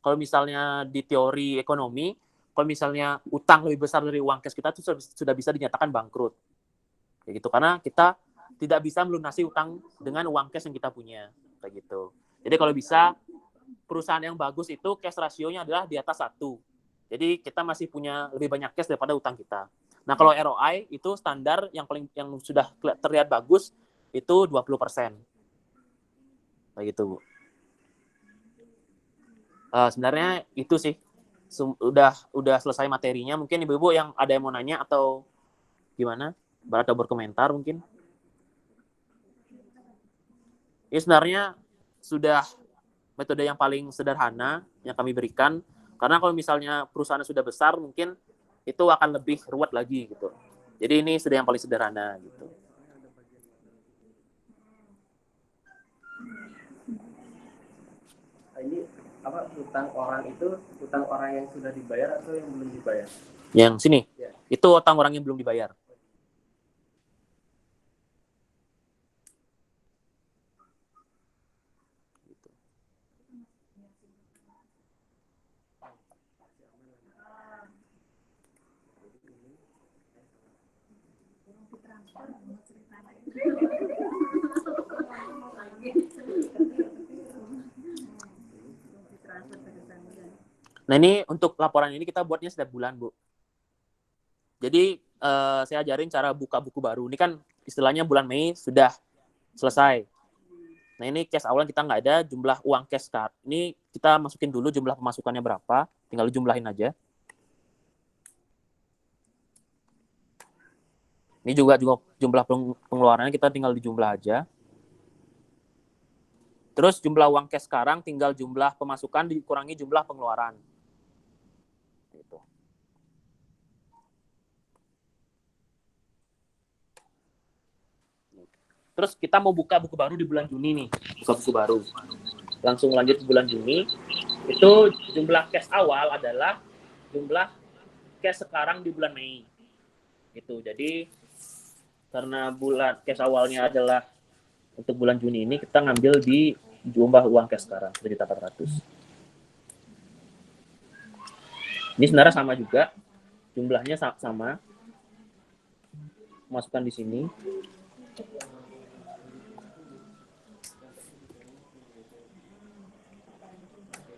Kalau misalnya di teori ekonomi, kalau misalnya utang lebih besar dari uang cash kita itu sudah bisa dinyatakan bangkrut. Kayak gitu, karena kita tidak bisa melunasi utang dengan uang cash yang kita punya. Kayak gitu. Jadi kalau bisa, perusahaan yang bagus itu cash ratio-nya adalah di atas 1. Jadi kita masih punya lebih banyak cash daripada utang kita. Nah, kalau ROI itu standar yang sudah terlihat bagus itu 20%. Kayak gitu, Bu. Sebenarnya itu sih. Udah selesai materinya. Mungkin Ibu-ibu yang ada yang mau nanya atau gimana? Atau berkomentar mungkin. Ini sebenarnya sudah metode yang paling sederhana yang kami berikan. Karena kalau misalnya perusahaan sudah besar, mungkin itu akan lebih ruwet lagi gitu. Jadi ini sudah yang paling sederhana gitu. Ini apa hutang orang itu hutang orang yang sudah dibayar atau yang belum dibayar? Yang sini, Ya. itu hutang orang yang belum dibayar. Nah, ini untuk laporan ini kita buatnya setiap bulan, Bu. Jadi saya ajarin cara buka buku baru. Ini kan istilahnya bulan Mei sudah selesai. Nah, ini cash awal kita nggak ada, jumlah uang cash card. Ini kita masukin dulu jumlah pemasukannya berapa, tinggal jumlahin aja. Ini juga jumlah pengeluarannya kita tinggal dijumlah aja. Terus jumlah uang cash sekarang tinggal jumlah pemasukan dikurangi jumlah pengeluaran. Gitu. Terus kita mau buka buku baru di bulan Juni nih, buka buku baru. Langsung lanjut ke bulan Juni. Itu jumlah cash awal adalah jumlah cash sekarang di bulan Mei. Gitu. Jadi karena bulan cash awalnya adalah untuk bulan Juni ini, kita ngambil di jumlah uang cash sekarang 1.400.000. Ini sebenarnya sama juga, jumlahnya sama. Masukkan di sini.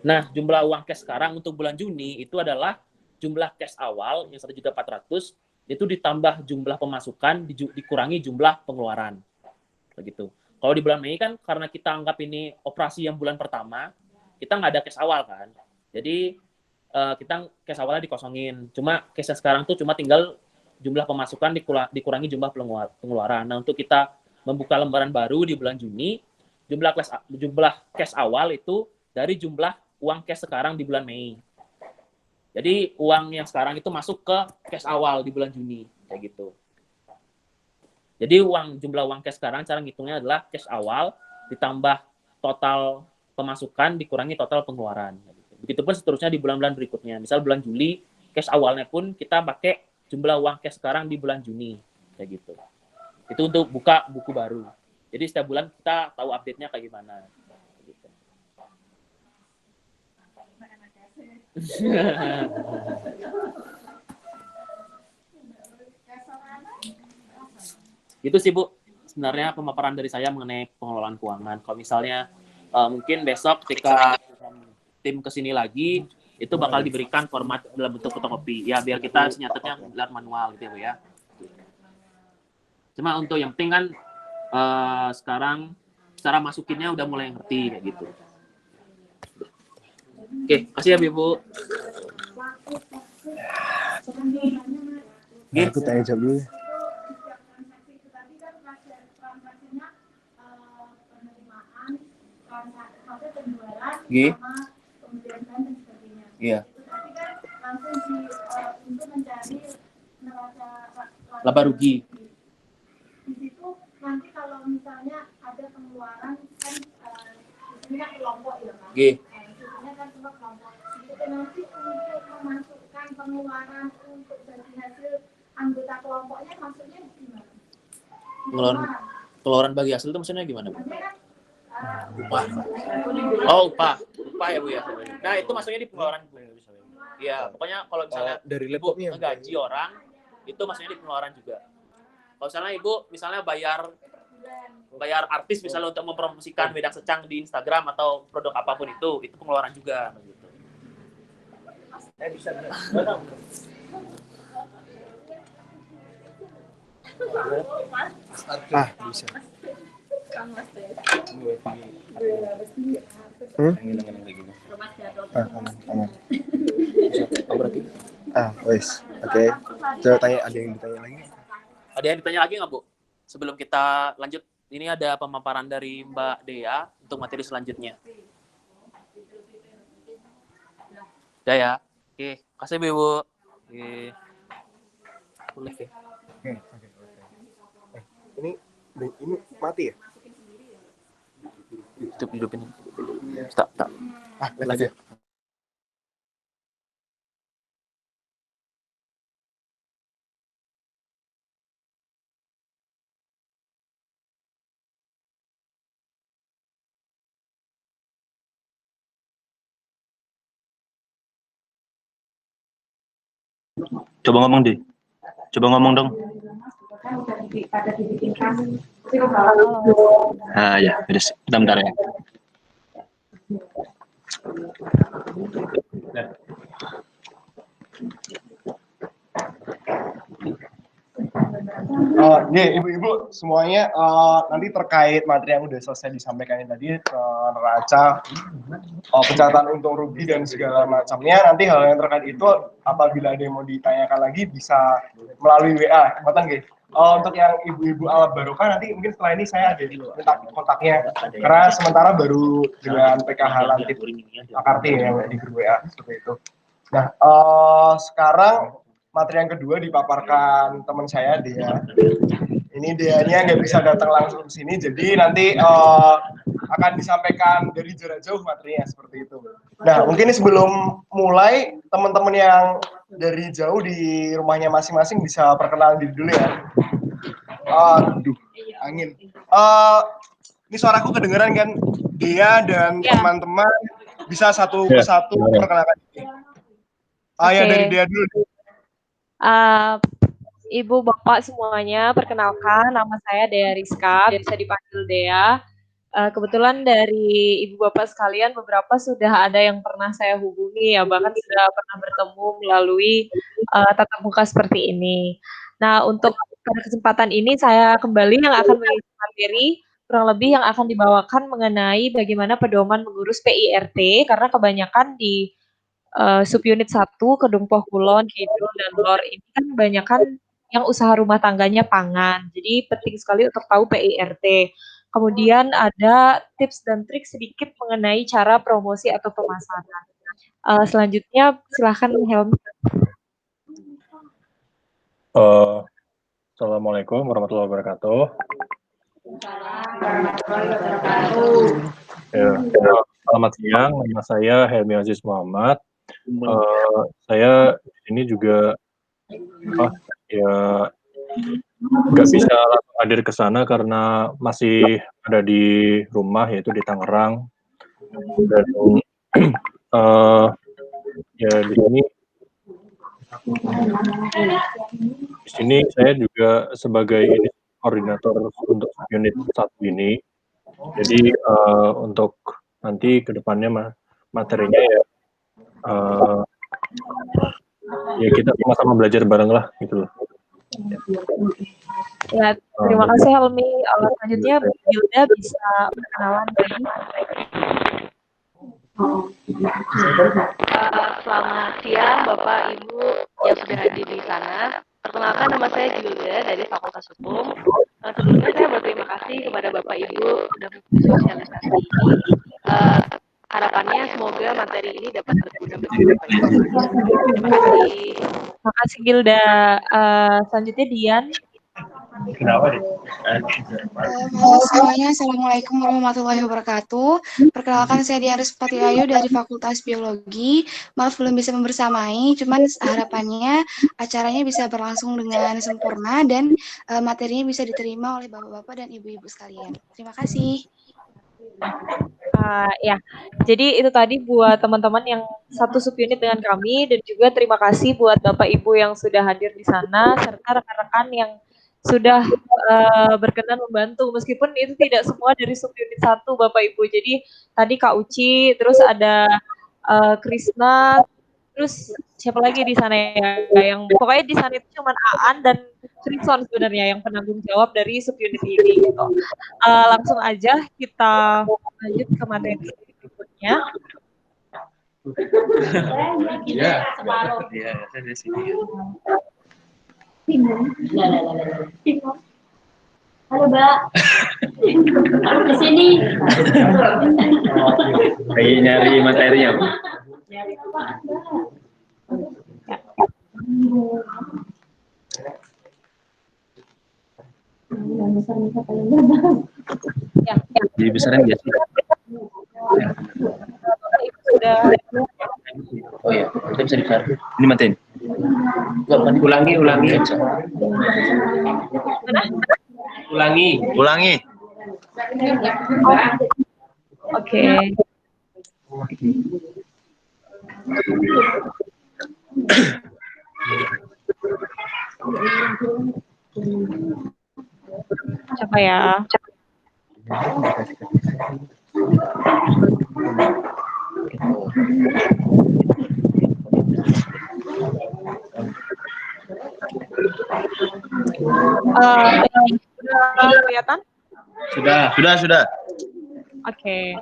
Nah, jumlah uang cash sekarang untuk bulan Juni itu adalah jumlah cash awal yang 1.400.000 itu ditambah jumlah pemasukan dikurangi jumlah pengeluaran. Begitu. Kalau di bulan Mei kan karena kita anggap ini operasi yang bulan pertama, kita nggak ada cash awal kan. Jadi kita cash awalnya dikosongin. Cuma cash sekarang tuh cuma tinggal jumlah pemasukan dikurangi jumlah pengeluaran. Nah, untuk kita membuka lembaran baru di bulan Juni, jumlah cash awal itu dari jumlah uang cash sekarang di bulan Mei. Jadi uang yang sekarang itu masuk ke cash awal di bulan Juni, kayak gitu. Jadi jumlah uang cash sekarang cara ngitungnya adalah cash awal ditambah total pemasukan dikurangi total pengeluaran. Begitupun seterusnya di bulan-bulan berikutnya. Misal bulan Juli, cash awalnya pun kita pakai jumlah uang cash sekarang di bulan Juni, kayak gitu. Itu untuk buka buku baru. Jadi setiap bulan kita tahu update-nya kayak gimana. Gitu. Itu sih Bu, sebenarnya pemaparan dari saya mengenai pengelolaan keuangan. Kalau misalnya mungkin besok ketika tim kesini lagi, itu bakal diberikan format dalam bentuk fotokopi. Ya biar kita nyatetnya lewat manual gitu ya Bu ya. Cuma untuk yang penting kan sekarang cara masukinnya udah mulai ngerti kayak gitu. Oke, kasih ya Bu. Aku tanya jawab dulu. Iya. Iya. Laba rugi. Di situ nanti kalau misalnya ada pengeluaran kan ini kan kelompok ya Pak. Iya. Ini kan semua kelompok. Jadi nanti untuk memasukkan pengeluaran untuk bagi hasil anggota kelompoknya maksudnya gimana? Pengeluaran bagi hasil itu maksudnya gimana Bu? Upah. Oh, upah ya Bu ya. Nah, itu maksudnya di pengeluaran Bu. Iya, pokoknya kalau misalnya dari Ibu laptopnya ngegaji orang, itu maksudnya di pengeluaran juga. Kalau misalnya Ibu misalnya bayar artis misalnya untuk mempromosikan Wedak Secang di Instagram atau produk apapun itu pengeluaran juga gitu. Bisa. Bisa. Berarti. Wes. Oke. Coba tanya, ada yang ditanya lagi? Ada yang ditanya lagi nggak Bu? Sebelum kita lanjut, ini ada pemaparan dari Mbak Dea untuk materi selanjutnya. Udah ya? Oke, kasih Bu. Oke. Boleh ya? Ini mati ya? Hidupin. Tak. Lagi. Coba ngomong dong. Ya, bentar ya. Ibu-ibu semuanya nanti terkait materi yang udah selesai disampaikan tadi neraca pencatatan untung rugi dan segala macamnya, nanti hal yang terkait itu apabila ada yang mau ditanyakan lagi bisa melalui WA, untuk yang ibu-ibu Al Barokah nanti mungkin setelah ini saya ada minta kontaknya karena sementara baru dengan PKH Lantip Akarti yang di grup WA seperti itu. Nah, sekarang materi yang kedua dipaparkan teman saya Dea. Ini Deanya nggak bisa datang langsung ke sini, jadi nanti akan disampaikan dari jarak jauh materinya seperti itu. Nah, mungkin sebelum mulai teman-teman yang dari jauh di rumahnya masing-masing bisa perkenalan diri dulu ya. Angin. Ini suaraku kedengeran kan? Dea dan teman-teman bisa satu persatu perkenalkan diri. Ya dari Dea dulu. Ibu Bapak semuanya, perkenalkan nama saya Dea Rizka, bisa dipanggil Dea. Kebetulan dari Ibu Bapak sekalian beberapa sudah ada yang pernah saya hubungi ya, bahkan sudah pernah bertemu melalui tatap muka seperti ini. Nah, untuk pada kesempatan ini saya kembali yang akan mengisi materi kurang lebih yang akan dibawakan mengenai bagaimana pedoman mengurus PIRT, karena kebanyakan di subunit 1 Kedungpoh Kulon, Kidul, dan Lor ini kan kebanyakan yang usaha rumah tangganya pangan. Jadi penting sekali untuk tahu PIRT. Kemudian ada tips dan trik sedikit mengenai cara promosi atau pemasaran. Selanjutnya silahkan Helmi. Assalamualaikum warahmatullahi wabarakatuh. Ya, selamat siang, nama saya Helmi Aziz Muhammad. Saya ini juga nggak bisa langsung hadir ke sana karena masih ada di rumah, yaitu di Tangerang. Dan ya di sini saya juga sebagai koordinator untuk unit 1 ini. Jadi untuk nanti ke depannya materinya ya kita sama-sama belajar bareng lah gitu loh. Ya, terima kasih Helmi. Selanjutnya Yuda bisa berkenalan lagi. Selamat siang Bapak Ibu yang sudah hadir di sana. Perkenalkan, nama saya Gilda dari Fakultas Hukum. Sebelumnya saya berterima kasih kepada Bapak Ibu sudah mengikuti sosialisasi ini. Harapannya semoga materi ini dapat berguna bagi Bapak Ibu. Terima kasih. Terima kasih Gilda. Selanjutnya Dian. Halo semuanya, Assalamualaikum warahmatullahi wabarakatuh. Perkenalkan, saya Dian Rizpati Ayu dari Fakultas Biologi. Maaf belum bisa membersamai, cuman harapannya acaranya bisa berlangsung dengan sempurna dan materinya bisa diterima oleh bapak-bapak dan ibu-ibu sekalian. Terima kasih. Ya, jadi itu tadi buat teman-teman yang satu subunit dengan kami, dan juga terima kasih buat Bapak Ibu yang sudah hadir di sana serta rekan-rekan yang sudah berkenan membantu, meskipun itu tidak semua dari subunit 1 Bapak Ibu. Jadi tadi Kak Uci, terus ada Krisna, terus siapa lagi di sana ya, yang pokoknya di sana itu cuma Aan dan Trison sebenarnya yang penanggung jawab dari subunit ini gitu. Langsung aja kita lanjut ke materi berikutnya. Halo Mbak. Di sini. Lagi nyari materinya, Bu. Nyari apa? Yang besar-besar paling gampang. Jadi besaran nggak sih? Sudah. Oh iya, kita bisa ditaruh. Ini matiin. Ulangi. Ulangi. Oke. Coba ya. Sudah kelihatan? Sudah. Oke.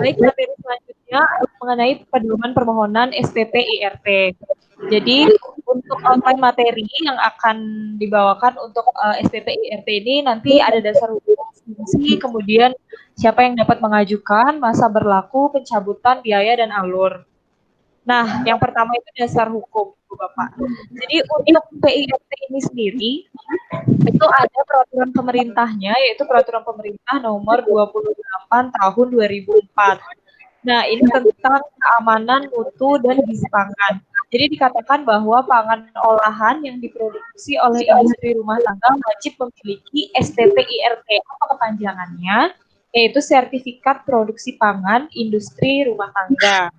Baik, materi selanjutnya mengenai pedoman permohonan SPP IRT. Jadi untuk online materi yang akan dibawakan untuk SPP IRT ini nanti ada dasar hukum, fungsi, kemudian siapa yang dapat mengajukan, masa berlaku, pencabutan, biaya, dan alur. Nah, yang pertama itu dasar hukum, Bapak. Jadi untuk PIRT ini sendiri, itu ada peraturan pemerintahnya, yaitu peraturan pemerintah nomor 28 tahun 2004. Nah, ini tentang keamanan mutu dan gizi pangan. Jadi dikatakan bahwa pangan olahan yang diproduksi oleh industri rumah tangga wajib memiliki SPP IRT. Apa kepanjangannya? Yaitu Sertifikat Produksi Pangan Industri Rumah Tangga.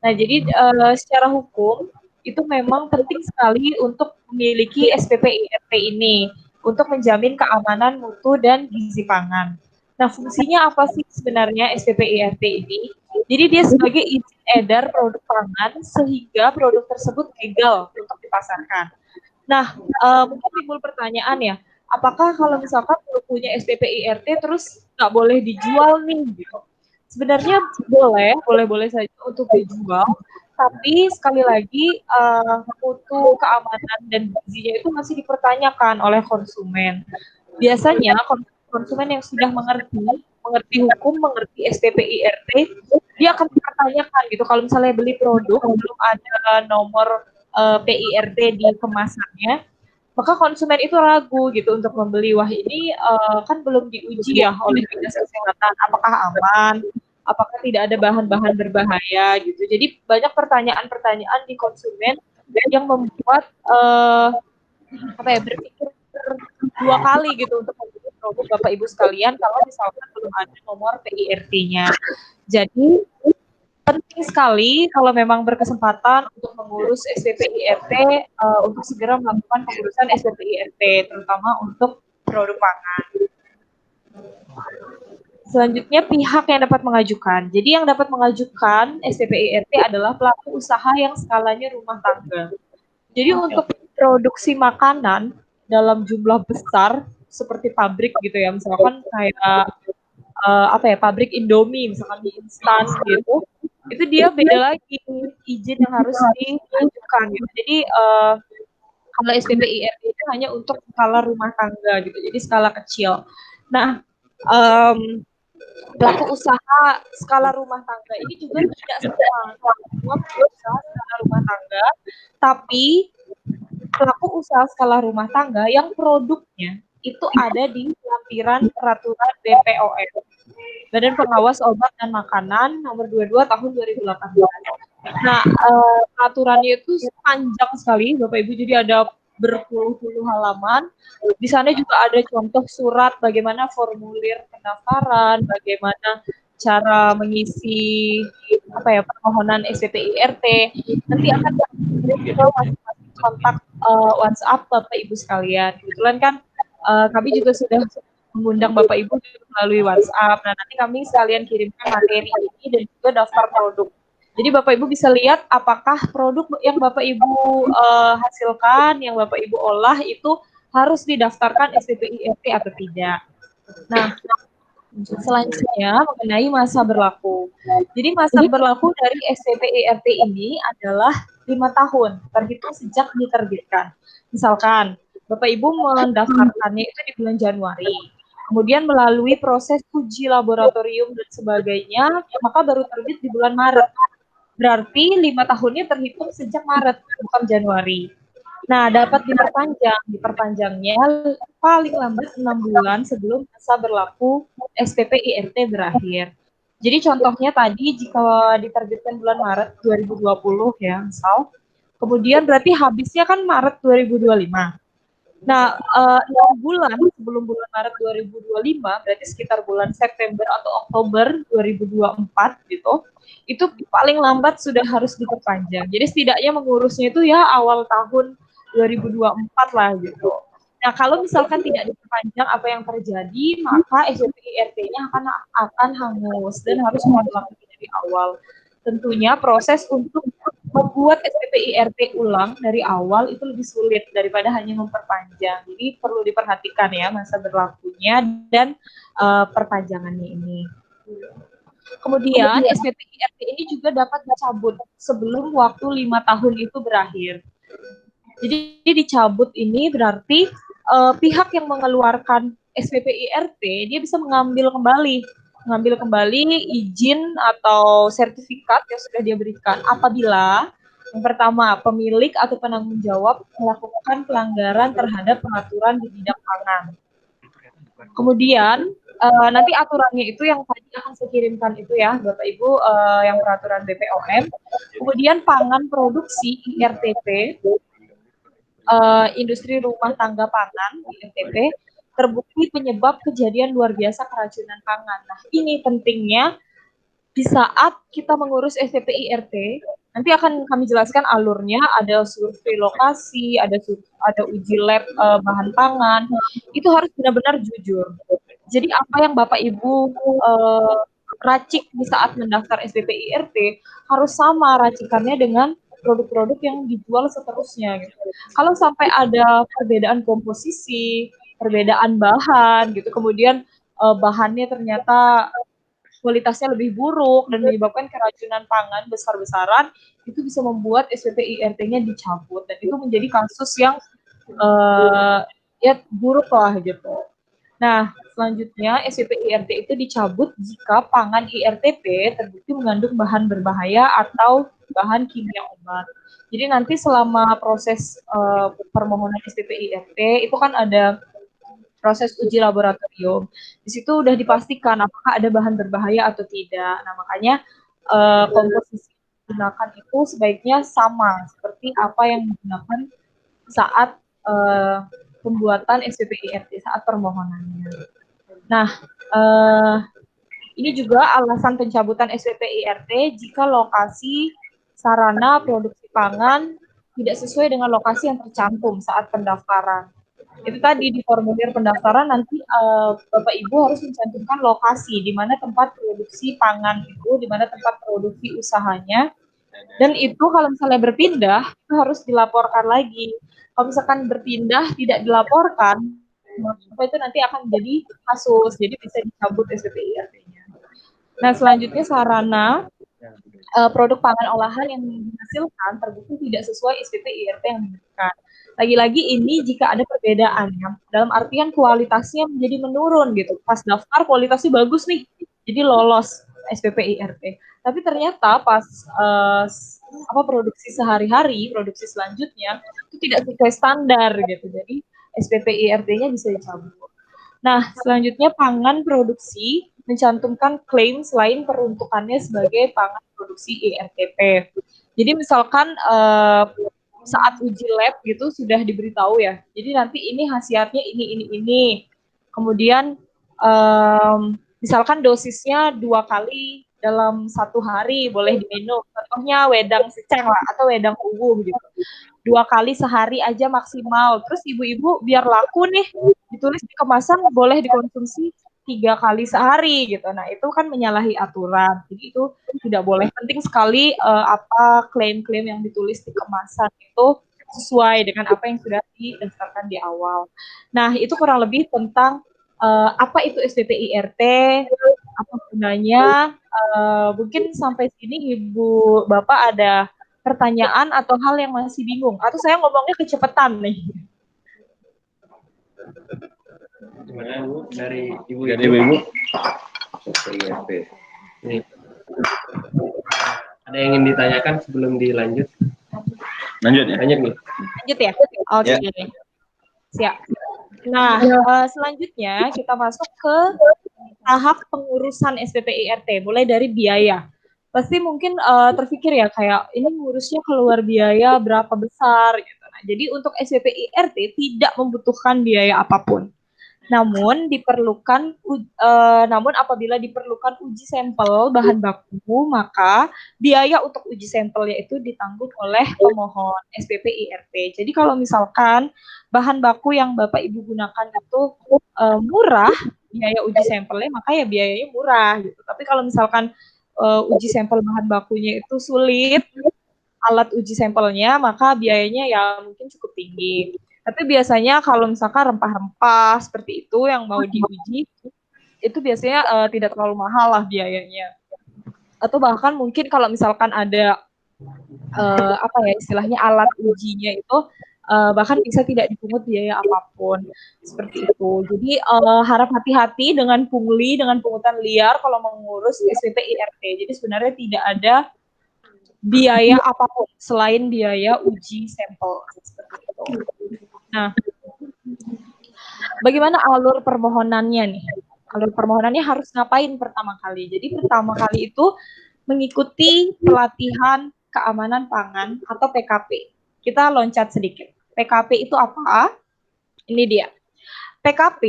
Nah, jadi secara hukum itu memang penting sekali untuk memiliki SPP IRT ini untuk menjamin keamanan mutu dan gizi pangan. Nah, fungsinya apa sih sebenarnya SPP IRT ini? Jadi dia sebagai izin edar produk pangan sehingga produk tersebut legal untuk dipasarkan. Nah, mungkin timbul pertanyaan ya, apakah kalau misalkan punya SPP IRT terus nggak boleh dijual nih gitu? sebenarnya boleh saja untuk dijual, tapi sekali lagi mutu, keamanan dan gizinya itu masih dipertanyakan oleh konsumen. Biasanya konsumen yang sudah mengerti hukum, mengerti SPP IRT, dia akan mempertanyakan gitu. Kalau misalnya beli produk belum ada nomor PIRT di kemasannya, maka konsumen itu ragu gitu untuk membeli. Wah, ini kan belum diuji ya oleh dinas kesehatan, apakah aman, apakah tidak ada bahan-bahan berbahaya gitu. Jadi banyak pertanyaan-pertanyaan di konsumen yang membuat berpikir dua kali gitu untuk membeli produk Bapak Ibu sekalian kalau misalkan belum ada nomor PIRT-nya. Jadi penting sekali kalau memang berkesempatan untuk mengurus SPP IRT untuk segera melakukan pengurusan SPP IRT terutama untuk produk pangan. Selanjutnya pihak yang dapat mengajukan. Jadi yang dapat mengajukan SPP IRT adalah pelaku usaha yang skalanya rumah tangga. Jadi untuk produksi makanan dalam jumlah besar seperti pabrik gitu ya, misalkan kayak pabrik Indomie misalkan mie instan gitu, itu dia beda lagi izin yang harus diajukan gitu. Jadi kalau SPP IRT itu hanya untuk skala rumah tangga gitu, jadi skala kecil. Nah, pelaku usaha skala rumah tangga ini juga tidak semua usaha skala rumah tangga, tapi pelaku usaha skala rumah tangga yang produknya itu ada di lampiran peraturan BPOM, Badan Pengawas Obat dan Makanan nomor 22 tahun 2018. Nah, peraturannya itu panjang sekali Bapak Ibu, jadi ada berpuluh-puluh halaman. Di sana juga ada contoh surat bagaimana formulir pendaftaran, bagaimana cara mengisi permohonan SPP IRT. Nanti akan dikirim ke masing-masing kontak WhatsApp Bapak Ibu sekalian. Kebetulan kan kami juga sudah mengundang Bapak Ibu melalui WhatsApp. Nah, nanti kami sekalian kirimkan materi ini dan juga daftar produk. Jadi Bapak Ibu bisa lihat apakah produk yang Bapak Ibu hasilkan, yang Bapak Ibu olah itu harus didaftarkan SPP IRT atau tidak. Nah, selanjutnya mengenai masa berlaku. Jadi masa berlaku dari SPP IRT ini adalah 5 tahun, terhitung sejak diterbitkan. Misalkan Bapak Ibu mendaftarkannya itu di bulan Januari, kemudian melalui proses uji laboratorium dan sebagainya, maka baru terbit di bulan Maret. Berarti 5 tahunnya terhitung sejak Maret, bukan Januari. Nah, dapat diperpanjangnya paling lambat 6 bulan sebelum masa berlaku SPP IRT berakhir. Jadi contohnya tadi jika diterbitkan bulan Maret 2020 ya, misal, kemudian berarti habisnya kan Maret 2025. Nah, 6 bulan sebelum bulan Maret 2025, berarti sekitar bulan September atau Oktober 2024 gitu, itu paling lambat sudah harus diperpanjang. Jadi setidaknya mengurusnya itu ya awal tahun 2024 lah gitu. Nah, kalau misalkan tidak diperpanjang apa yang terjadi, maka SPP IRT-nya akan hangus dan harus diulang dari awal. Tentunya proses untuk membuat SPP IRT ulang dari awal itu lebih sulit daripada hanya memperpanjang. Jadi perlu diperhatikan ya masa berlakunya dan perpanjangannya ini. Kemudian SPP IRT ini juga dapat dicabut sebelum waktu 5 tahun itu berakhir. Jadi dicabut ini berarti pihak yang mengeluarkan SPP IRT dia bisa mengambil kembali izin atau sertifikat yang sudah dia berikan apabila yang pertama pemilik atau penanggung jawab melakukan pelanggaran terhadap peraturan di bidang pangan. Kemudian nanti aturannya itu yang tadi akan saya kirimkan itu ya Bapak Ibu yang peraturan BPOM. Kemudian pangan produksi IRTP, industri rumah tangga pangan IRTP, terbukti penyebab kejadian luar biasa keracunan pangan. Nah, ini pentingnya di saat kita mengurus SPP IRT, nanti akan kami jelaskan alurnya, ada survei lokasi, ada uji lab bahan pangan, itu harus benar-benar jujur. Jadi apa yang Bapak Ibu racik di saat mendaftar SPP IRT harus sama racikannya dengan produk-produk yang dijual seterusnya. Gitu. Kalau sampai ada perbedaan komposisi, perbedaan bahan gitu, kemudian bahannya ternyata kualitasnya lebih buruk dan menyebabkan keracunan pangan besar-besaran, itu bisa membuat SPP IRT-nya dicabut, dan itu menjadi kasus yang ya buruk lah gitu. Nah, selanjutnya SPP IRT itu dicabut jika pangan IRTP terbukti mengandung bahan berbahaya atau bahan kimia obat. Jadi nanti selama proses permohonan SPP IRT itu kan ada proses uji laboratorium. Di situ udah dipastikan apakah ada bahan berbahaya atau tidak. Nah, makanya komposisi yang digunakan itu sebaiknya sama seperti apa yang digunakan saat pembuatan SPP IRT, saat permohonannya. Nah, ini juga alasan pencabutan SPP IRT jika lokasi sarana produksi pangan tidak sesuai dengan lokasi yang tercantum saat pendaftaran. Itu tadi di formulir pendaftaran nanti Bapak Ibu harus mencantumkan lokasi di mana tempat produksi pangan itu, di mana tempat produksi usahanya, dan itu kalau misalnya berpindah itu harus dilaporkan lagi. Kalau misalkan berpindah tidak dilaporkan, maka itu nanti akan menjadi kasus, jadi bisa dicabut SPP IRT-nya. Nah, selanjutnya sarana produk pangan olahan yang dihasilkan terbukti tidak sesuai SPP IRT yang diberikan. Lagi-lagi ini jika ada perbedaan ya, dalam artian kualitasnya menjadi menurun gitu. Pas daftar kualitasnya bagus nih, jadi lolos SPP IRT. Tapi ternyata pas produksi sehari-hari, produksi selanjutnya itu tidak sesuai standar gitu. Jadi SPP IRT-nya bisa dicabut. Nah, selanjutnya pangan produksi mencantumkan klaim selain peruntukannya sebagai pangan produksi IRTP. Jadi misalkan saat uji lab gitu sudah diberitahu ya. Jadi nanti ini khasiatnya ini. Kemudian misalkan dosisnya 2 kali dalam 1 hari boleh diminum. Contohnya wedang secang lah atau wedang ungu gitu. 2 kali sehari aja maksimal. Terus ibu-ibu biar laku nih ditulis di kemasan boleh dikonsumsi 3 kali sehari gitu. Nah, itu kan menyalahi aturan. Jadi itu tidak boleh. Penting sekali apa klaim-klaim yang ditulis di kemasan itu sesuai dengan apa yang sudah didaftarkan di awal. Nah, itu kurang lebih tentang apa itu SPP IRT, apa gunanya. Mungkin sampai sini Ibu Bapak ada pertanyaan atau hal yang masih bingung. Atau saya ngomongnya kecepatan nih. Gimana Bu? Dari Ibu. Ini. Ada yang ingin ditanyakan sebelum dilanjut? Lanjut ya? Lanjut nih. Lanjut ya? Oke. Okay. Siap. Nah, selanjutnya kita masuk ke tahap pengurusan SPP IRT, mulai dari biaya. Pasti mungkin terpikir ya kayak ini ngurusnya keluar biaya berapa besar gitu. Nah, jadi untuk SPP IRT tidak membutuhkan biaya apapun. Namun apabila diperlukan uji sampel bahan baku, maka biaya untuk uji sampelnya itu ditanggung oleh pemohon SPP IRT. Jadi kalau misalkan bahan baku yang Bapak Ibu gunakan itu murah, biaya uji sampelnya, maka ya biayanya murah gitu. Tapi kalau misalkan uji sampel bahan bakunya itu sulit, alat uji sampelnya, maka biayanya ya mungkin cukup tinggi. Tapi biasanya kalau misalkan rempah-rempah seperti itu yang mau diuji, itu biasanya tidak terlalu mahal lah biayanya. Atau bahkan mungkin kalau misalkan ada istilahnya alat ujinya itu bahkan bisa tidak dipungut biaya apapun seperti itu. Jadi harap hati-hati dengan pungli, dengan pungutan liar kalau mengurus SPP IRT. Jadi sebenarnya tidak ada biaya apapun selain biaya uji sampel seperti itu. Nah, bagaimana alur permohonannya nih? Alur permohonannya harus ngapain pertama kali? Jadi pertama kali itu mengikuti pelatihan keamanan pangan atau PKP. Kita loncat sedikit. PKP itu apa? Ini dia. PKP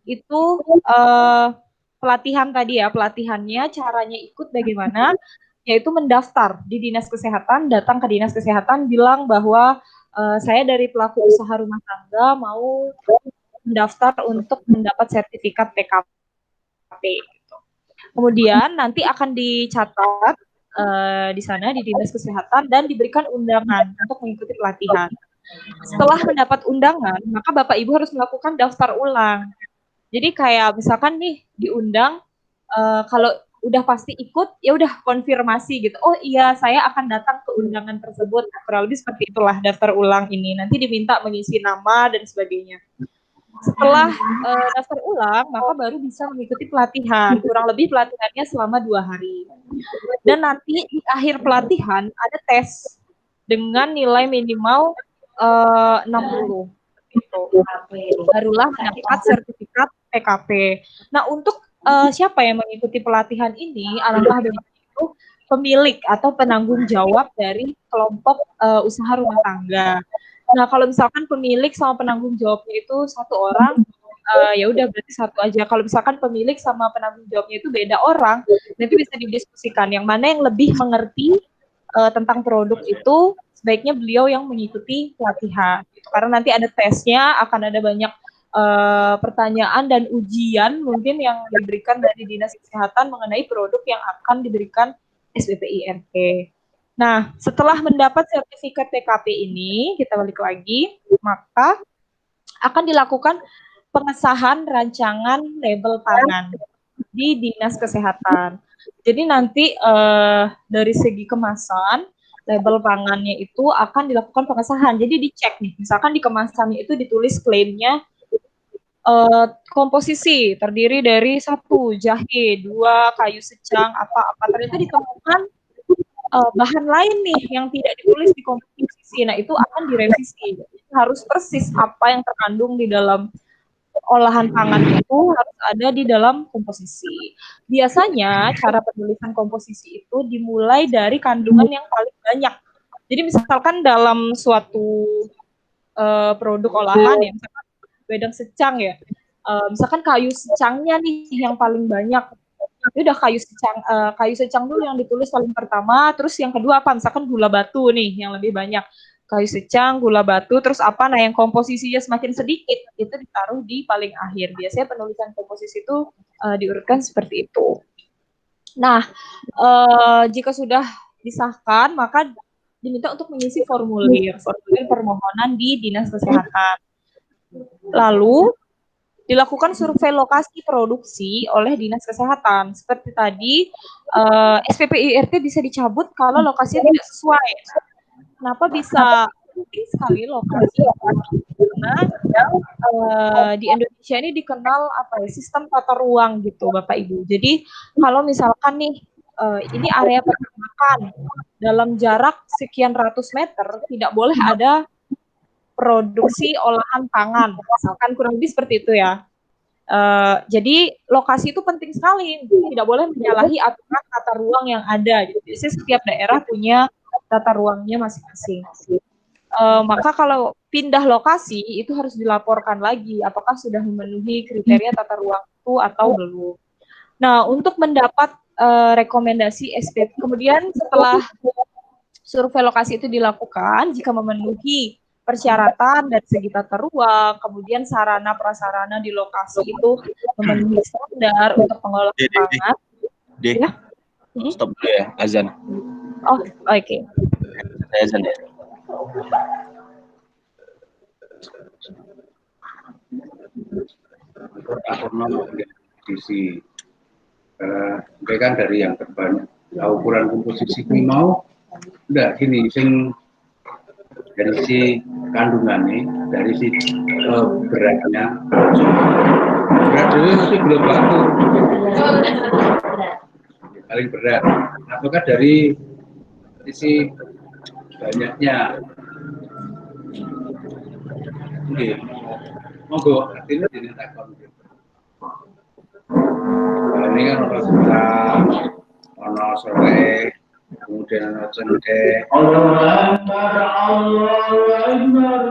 itu pelatihan tadi ya, pelatihannya caranya ikut bagaimana? Yaitu mendaftar di Dinas Kesehatan, datang ke Dinas Kesehatan bilang bahwa saya dari pelaku usaha rumah tangga mau mendaftar untuk mendapat sertifikat PKP. Gitu. Kemudian nanti akan dicatat di sana di Dinas Kesehatan dan diberikan undangan untuk mengikuti pelatihan. Setelah mendapat undangan, maka Bapak Ibu harus melakukan daftar ulang. Jadi kayak misalkan nih diundang, kalau udah pasti ikut, ya udah konfirmasi gitu. Oh iya, saya akan datang ke undangan tersebut. Kurang lebih seperti itulah daftar ulang ini. Nanti diminta mengisi nama dan sebagainya. Setelah daftar ulang, maka baru bisa mengikuti pelatihan. Kurang lebih pelatihannya selama 2 hari. Dan nanti di akhir pelatihan ada tes dengan nilai minimal 60. Gitu. Barulah mendapat sertifikat PKP. Nah, untuk siapa yang mengikuti pelatihan ini, alangkah baiknya itu pemilik atau penanggung jawab dari kelompok usaha rumah tangga. Nah, kalau misalkan pemilik sama penanggung jawabnya itu satu orang, ya udah berarti satu aja. Kalau misalkan pemilik sama penanggung jawabnya itu beda orang, nanti bisa didiskusikan yang mana yang lebih mengerti tentang produk itu, sebaiknya beliau yang mengikuti pelatihan. Gitu. Karena nanti ada tesnya, akan ada banyak pertanyaan dan ujian mungkin yang diberikan dari Dinas Kesehatan mengenai produk yang akan diberikan SBPIRT. Nah, setelah mendapat sertifikat TKP ini, kita balik lagi, maka akan dilakukan pengesahan rancangan label pangan di Dinas Kesehatan. Jadi nanti dari segi kemasan, label pangannya itu akan dilakukan pengesahan. Jadi dicek nih, misalkan di kemasannya itu ditulis klaimnya komposisi terdiri dari 1 jahe, 2 kayu secang, apa-apa. Ternyata ditemukan bahan lain nih yang tidak ditulis di komposisi. Nah, itu akan direvisi. Harus persis apa yang terkandung di dalam olahan pangan itu harus ada di dalam komposisi. Biasanya cara penulisan komposisi itu dimulai dari kandungan yang paling banyak. Jadi misalkan dalam suatu produk olahan ya, misalkan wedang secang ya, misalkan kayu secangnya nih yang paling banyak. Ini udah kayu secang dulu yang ditulis paling pertama, terus yang kedua apa? Misalkan gula batu nih yang lebih banyak. Kayu secang, gula batu, terus apa? Nah, yang komposisinya semakin sedikit itu ditaruh di paling akhir. Biasanya penulisan komposisi itu diurutkan seperti itu. Nah, jika sudah disahkan, maka diminta untuk mengisi formulir permohonan di Dinas Kesehatan. Lalu dilakukan survei lokasi produksi oleh Dinas Kesehatan. Seperti tadi, SPPIRT bisa dicabut kalau lokasinya tidak sesuai. Kenapa bisa penting sekali lokasi? Karena di Indonesia ini dikenal sistem tata ruang gitu, Bapak Ibu. Jadi kalau misalkan nih ini area peternakan dalam jarak sekian ratus meter tidak boleh ada produksi olahan pangan, misalkan kurang lebih seperti itu ya. Jadi lokasi itu penting sekali, tidak boleh menyalahi aturan tata ruang yang ada. Jadi setiap daerah punya tata ruangnya masing-masing. Maka kalau pindah lokasi itu harus dilaporkan lagi apakah sudah memenuhi kriteria tata ruang itu atau belum. Nah, untuk mendapat rekomendasi SPP, kemudian setelah survei lokasi itu dilakukan, jika memenuhi persyaratan dari segi tata ruang, kemudian sarana prasarana di lokasi itu memenuhi standar untuk pengolahan pangan. Ya? Stop dulu ya, azan. Oh, oke. Azan ya. Komposisi kan dari yang terbanyak ukuran komposisi ini mau enggak gini sing dari si kandungannya dari si beratnya berat dulu mesti gula batu paling berat apakah dari sisi banyaknya oke monggo artinya ini takon ini kan orang sedang orang sore kemudian ada cendek Allah Akbar Allah Akbar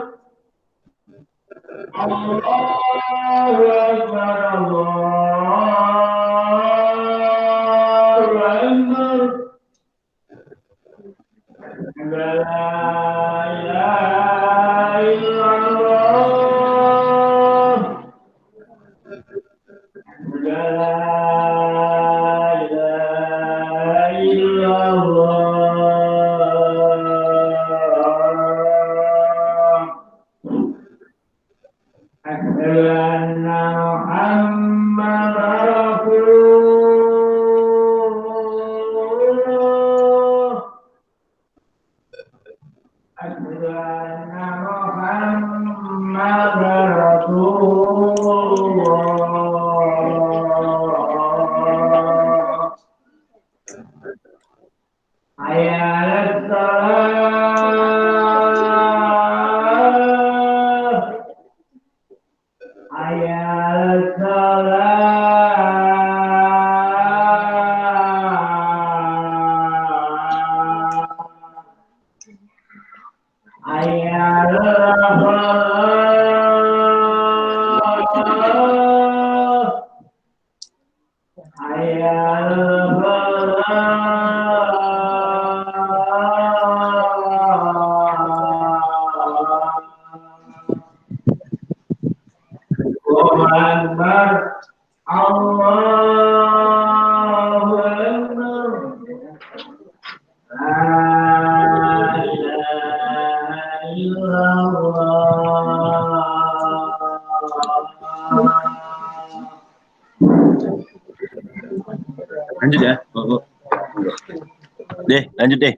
Allahu Akbar Allahu Akbar La ilaha illallah La ilaha illallah Asyhadu anna Muhammadar Rasulullah Lanjut ya. Deh, lanjut deh.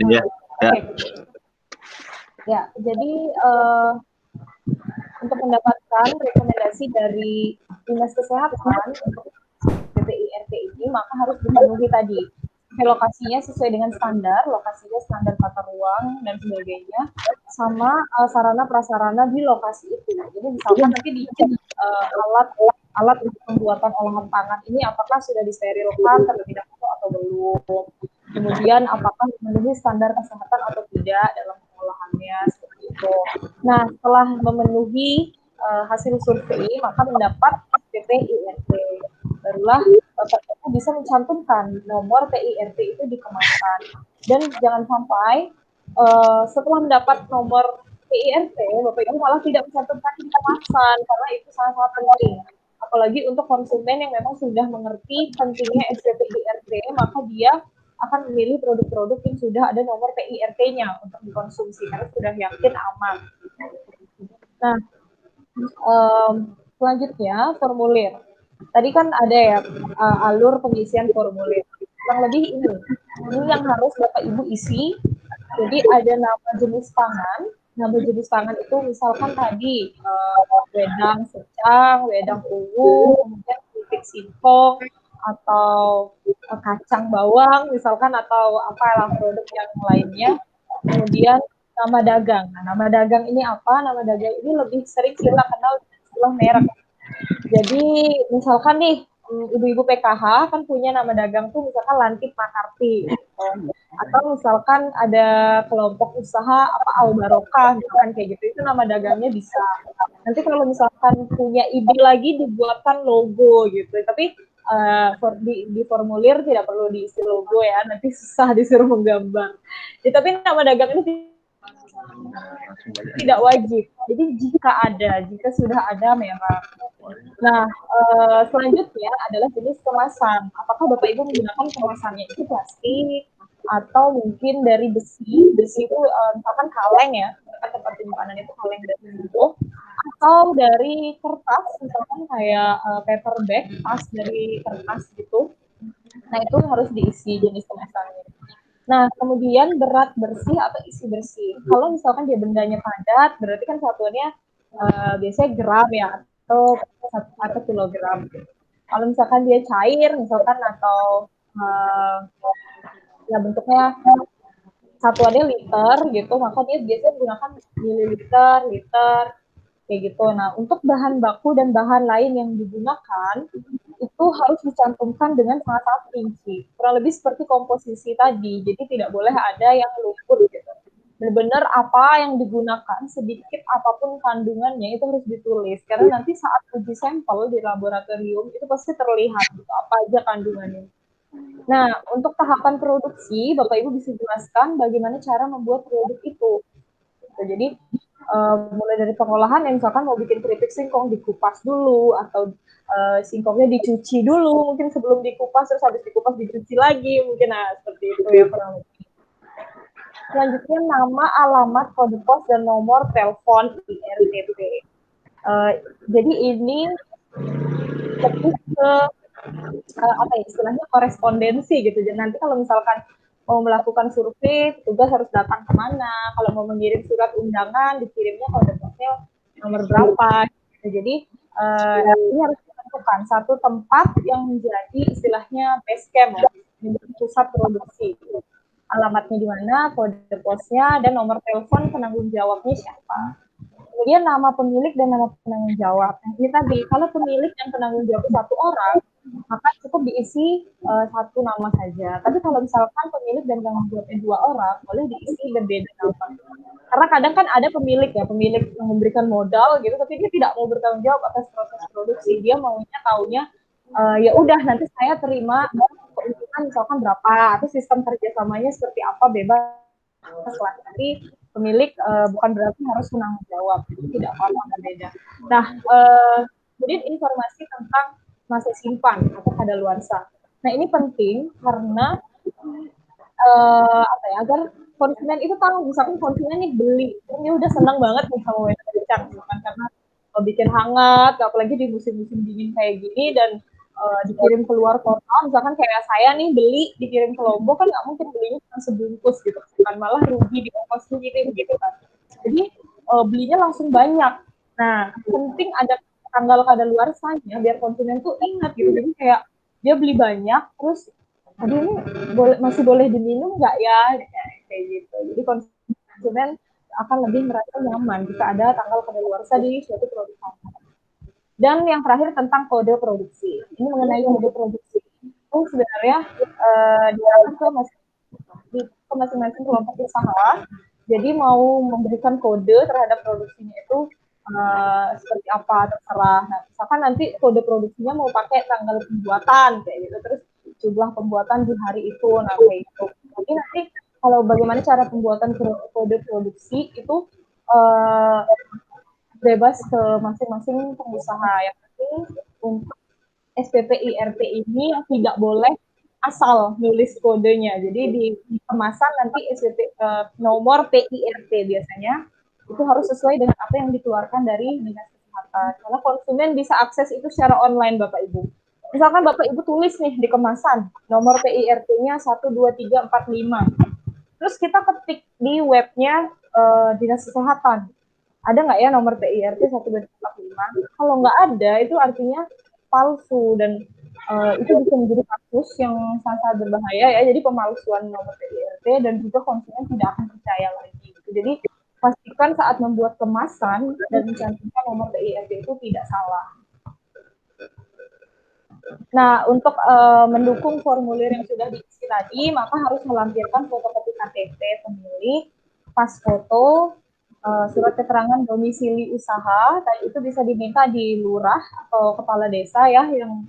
Ya. Ya. Ya, jadi untuk mendapatkan rekomendasi dari Dinas Kesehatan untuk PPIRT ini, maka harus dipenuhi tadi. Lokasinya sesuai dengan standar, lokasinya standar tata ruang dan sebagainya, sama sarana prasarana di lokasi itu. Jadi misalkan nanti dicek alat untuk pembuatan olahan pangan ini apakah sudah disterilkan terlebih dahulu atau belum. Kemudian apakah memenuhi standar kesehatan atau tidak dalam pengolahannya, seperti itu. Nah, setelah memenuhi hasil survei, maka mendapat PPIRT. Barulah Bapak Ibu bisa mencantumkan nomor PIRT itu di kemasan. Dan jangan sampai setelah mendapat nomor PIRT, Bapak Ibu malah tidak mencantumkan di kemasan, karena itu sangat-sangat penting. Apalagi untuk konsumen yang memang sudah mengerti pentingnya SPPIRT, maka dia akan memilih produk-produk yang sudah ada nomor PIRT-nya untuk dikonsumsi, karena sudah yakin aman. Nah, selanjutnya formulir. Tadi kan ada ya alur pengisian formulir. Kurang lebih ini yang harus Bapak Ibu isi. Jadi ada nama jenis pangan. Nama jenis pangan itu misalkan tadi wedang secang, wedang ungu, kemudian keripik singkong, atau kacang bawang misalkan, atau apalah produk yang lainnya. Kemudian nama dagang. Nah, nama dagang ini apa? Nama dagang ini lebih sering kita kenal dengan istilah merek. Jadi misalkan nih ibu-ibu PKH kan punya nama dagang tuh misalkan Lantip Makarti, atau misalkan ada kelompok usaha apa Al Barokah misalkan kayak gitu, itu nama dagangnya bisa. Nanti kalau misalkan punya ide lagi dibuatkan logo gitu, tapi di formulir tidak perlu diisi logo ya, nanti susah disuruh menggambar. Ya, tapi nama dagang ini tidak wajib. Jadi jika sudah ada merek. Nah, selanjutnya adalah jenis kemasan. Apakah Bapak Ibu menggunakan kemasannya itu plastik atau mungkin dari besi? Besi itu misalkan kaleng ya, tempat penyimpanan itu kaleng dan bambu, atau dari kertas, misalkan kayak paper bag, tas dari kertas gitu. Nah, itu harus diisi jenis kemasannya. Nah, kemudian berat bersih atau isi bersih. Kalau misalkan dia bendanya padat, berarti kan satuannya biasanya gram ya, atau 1 kilogram. Kalau misalkan dia cair, misalkan atau ya bentuknya satuannya liter gitu, maka dia biasanya menggunakan mililiter, liter, kayak gitu. Nah, untuk bahan baku dan bahan lain yang digunakan, itu harus dicantumkan dengan sangat-sangat rinci. Kurang lebih seperti komposisi tadi, jadi tidak boleh ada yang luput gitu. Benar-benar apa yang digunakan, sedikit apapun kandungannya itu harus ditulis, karena nanti saat uji sampel di laboratorium itu pasti terlihat gitu, apa aja kandungannya. Nah, untuk tahapan produksi, Bapak Ibu bisa jelaskan bagaimana cara membuat produk itu. Jadi mulai dari pengolahan, yang misalkan mau bikin keripik singkong dikupas dulu, atau singkongnya dicuci dulu mungkin sebelum dikupas, terus habis dikupas dicuci lagi mungkin. Nah, seperti itu ya kurang lebih. Selanjutnya nama, alamat, kode pos, dan nomor telepon IRTP. Jadi ini lebih ke apa ya istilahnya, korespondensi gitu. Jadi nanti kalau misalkan mau melakukan survei, petugas harus datang kemana. Kalau mau mengirim surat undangan, dikirimnya kode posnya nomor berapa. Jadi ini harus ditentukan satu tempat yang menjadi istilahnya base camp, ya, menjadi pusat produksi. alamatnya di mana, kode posnya, dan nomor telepon penanggung jawabnya siapa. Kemudian nama pemilik dan nama penanggung jawab. Nah, ini tadi, kalau pemilik dan penanggung jawab satu orang, maka cukup diisi satu nama saja. Tapi kalau misalkan pemilik dan penanggung jawabnya dua orang, boleh diisi berbeda nama. Karena kadang kan ada pemilik yang memberikan modal gitu, tapi dia tidak mau bertanggung jawab atas proses produksi. Dia maunya taunya ya udah nanti saya terima keuntungan misalkan berapa, atau sistem kerjasamanya seperti apa, bebas lah. Tapi pemilik bukan berarti harus menanggung jawab, itu tidak apa-apa, berbeda. Nah, kemudian informasi tentang masa simpan atau kadaluarsa. Nah, ini penting karena agar konsumen itu tahu, misalkan konsumen nih beli, ini udah senang banget nih sama wayang kencang, misalkan karena bikin hangat, apalagi di musim-musim dingin kayak gini, dan dikirim keluar kota, misalkan kayak saya nih beli dikirim ke Lombok, kan nggak mungkin belinya cuma sebungkus gitu kan, malah rugi di ongkos kirim gitu kan. Jadi belinya langsung banyak. Nah, penting ada tanggal kadaluarsanya biar konsumen tuh ingat gitu. Jadi kayak dia beli banyak, terus aduh ini masih boleh diminum nggak ya, kayak gitu. Jadi konsumen akan lebih merasa nyaman jika ada tanggal kadaluarsa di suatu produk. Dan yang terakhir tentang kode produksi. Ini mengenai kode produksi. Itu sebenarnya diarahkan ke masing-masing kelompok usaha. Jadi mau memberikan kode terhadap produksinya itu seperti apa, terserah. Nah, misalkan nanti kode produksinya mau pakai tanggal pembuatan kayak gitu, terus jumlah pembuatan di hari itu, nah kayak gitu. Jadi nanti kalau bagaimana cara pembuatan kode produksi itu bebas ke masing-masing pengusaha. Yang penting untuk SPP IRT ini yang tidak boleh asal nulis kodenya. Jadi di kemasan nanti SPP nomor PIRT biasanya itu harus sesuai dengan apa yang dikeluarkan dari Dinas Kesehatan. Karena konsumen bisa akses itu secara online, Bapak Ibu. Misalkan Bapak Ibu tulis nih di kemasan nomor PIRT-nya 12345. Terus kita ketik di webnya Dinas Kesehatan. Ada nggak ya nomor PIRT 12345? Kalau nggak ada, itu artinya palsu, dan itu bisa menjadi kasus yang sangat berbahaya ya. Jadi pemalsuan nomor PIRT, dan juga konsumen tidak akan percaya lagi. Jadi pastikan saat membuat kemasan dan mencantumkan nomor PIRT itu tidak salah. Nah, untuk mendukung formulir yang sudah diisi tadi, maka harus melampirkan fotokopi KTP pemilik, pas foto, surat keterangan domisili usaha, tadi itu bisa diminta di lurah atau kepala desa ya, yang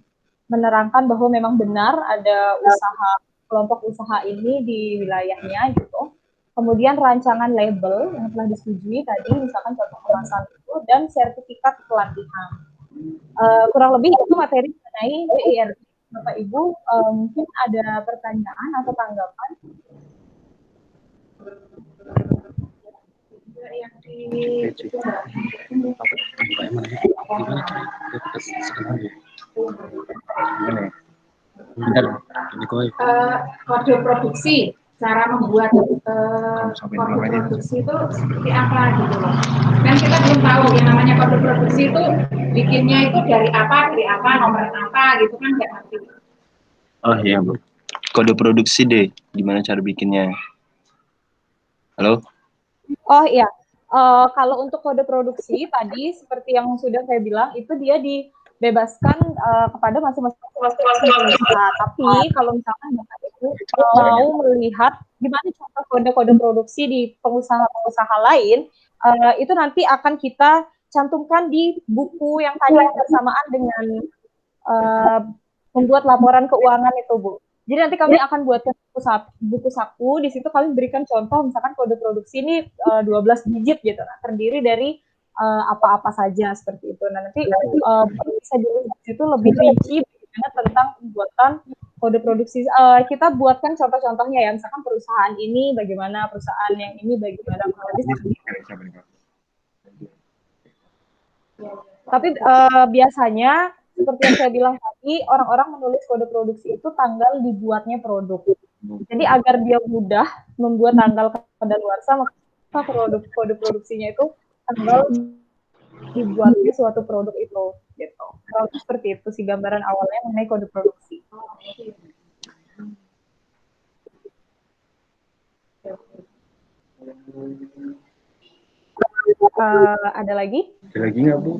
menerangkan bahwa memang benar ada usaha, kelompok usaha ini di wilayahnya gitu. Kemudian rancangan label yang telah disetujui tadi, misalkan contoh kemasan itu, dan sertifikat pelatihan. Kurang lebih itu materi mengenai PIRT. Bapak Ibu, mungkin ada pertanyaan atau tanggapan? Yang kode produksi, cara membuat kode produksi itu seperti apa gitu loh. Kan kita belum tahu yang namanya kode produksi itu bikinnya itu dari apa, nomor apa gitu kan, nggak ngerti. Oh iya Bu, kode produksi deh, gimana cara bikinnya? Halo? Oh iya, kalau untuk kode produksi tadi seperti yang sudah saya bilang, itu dia dibebaskan kepada masing-masing usaha. Tapi kalau misalkan Bapak Ibu mau melihat gimana contoh kode-kode produksi di pengusaha-pengusaha lain, itu nanti akan kita cantumkan di buku yang tadi bersamaan dengan membuat laporan keuangan itu, Bu. Jadi nanti kami akan buatkan buku saku, di situ kami berikan contoh, misalkan kode produksi ini 12 digit gitu, nah, terdiri dari apa-apa saja seperti itu. Nah, nanti bisa dilihat di situ lebih rinci tentang pembuatan kode produksi. Kita buatkan contoh-contohnya ya, misalkan perusahaan ini bagaimana, perusahaan yang ini bagaimana. Tapi biasanya seperti yang saya bilang tadi, orang-orang menulis kode produksi itu tanggal dibuatnya produk. Jadi agar dia mudah membuat tanggal kadaluarsa, maka kode produksinya itu tanggal dibuatnya suatu produk itu, gitu. Kalau seperti itu sih gambaran awalnya mengenai kode produksi. Ada lagi? Ada lagi nggak, Bu?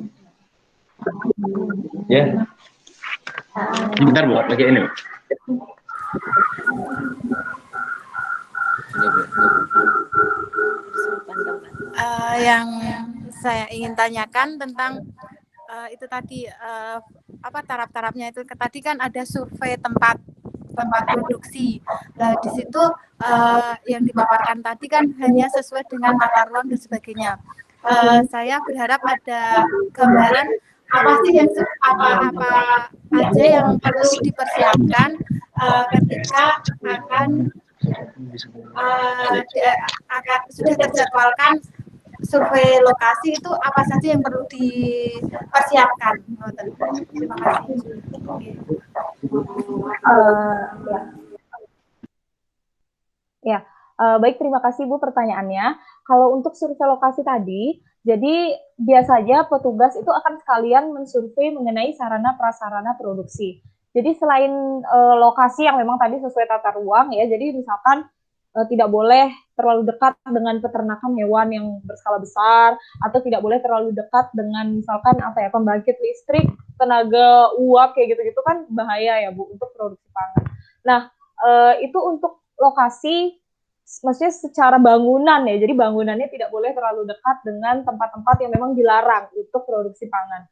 Ya. Bentar, Bu. Lagi ini, Bu. Yang saya ingin tanyakan tentang itu tadi apa taraf-tarafnya itu tadi kan ada survei tempat produksi. Nah, di situ yang dipaparkan tadi kan hanya sesuai dengan tata ruang dan sebagainya. Saya berharap ada gambaran apa sih yang apa aja yang perlu dipersiapkan ketika akan sudah terjadwalkan survei lokasi itu apa saja yang perlu dipersiapkan. Terima kasih. Baik, terima kasih Bu pertanyaannya. Kalau untuk survei lokasi tadi, jadi biasanya petugas itu akan sekalian mensurvei mengenai sarana prasarana produksi. Jadi selain lokasi yang memang tadi sesuai tata ruang ya, jadi misalkan tidak boleh terlalu dekat dengan peternakan hewan yang berskala besar, atau tidak boleh terlalu dekat dengan misalkan pembangkit listrik, tenaga uap kayak gitu-gitu kan bahaya ya Bu untuk produksi pangan. Nah, itu untuk lokasi maksudnya secara bangunan ya, jadi bangunannya tidak boleh terlalu dekat dengan tempat-tempat yang memang dilarang untuk produksi pangan.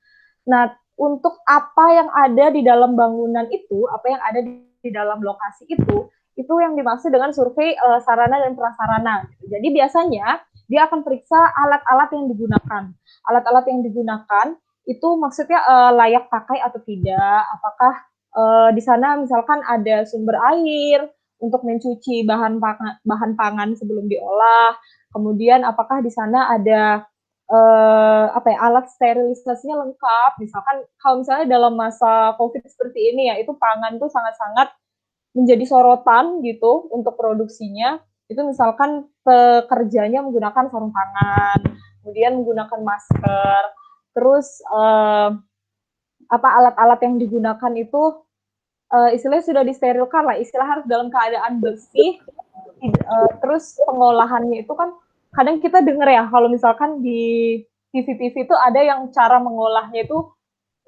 Nah, untuk apa yang ada di dalam bangunan itu, apa yang ada di dalam lokasi itu yang dimaksud dengan survei sarana dan prasarana. Jadi biasanya dia akan periksa alat-alat yang digunakan. Alat-alat yang digunakan itu maksudnya layak pakai atau tidak, apakah di sana misalkan ada sumber air untuk mencuci bahan pangan sebelum diolah, kemudian apakah di sana ada alat sterilisasinya lengkap, misalkan kalau misalnya dalam masa COVID seperti ini ya, itu pangan tuh sangat-sangat menjadi sorotan gitu untuk produksinya, itu misalkan pekerjanya menggunakan sarung tangan, kemudian menggunakan masker, terus alat-alat yang digunakan itu istilahnya sudah disterilkan lah, istilah harus dalam keadaan bersih, terus pengolahannya itu kan kadang kita dengar ya kalau misalkan di TV-TV itu ada yang cara mengolahnya itu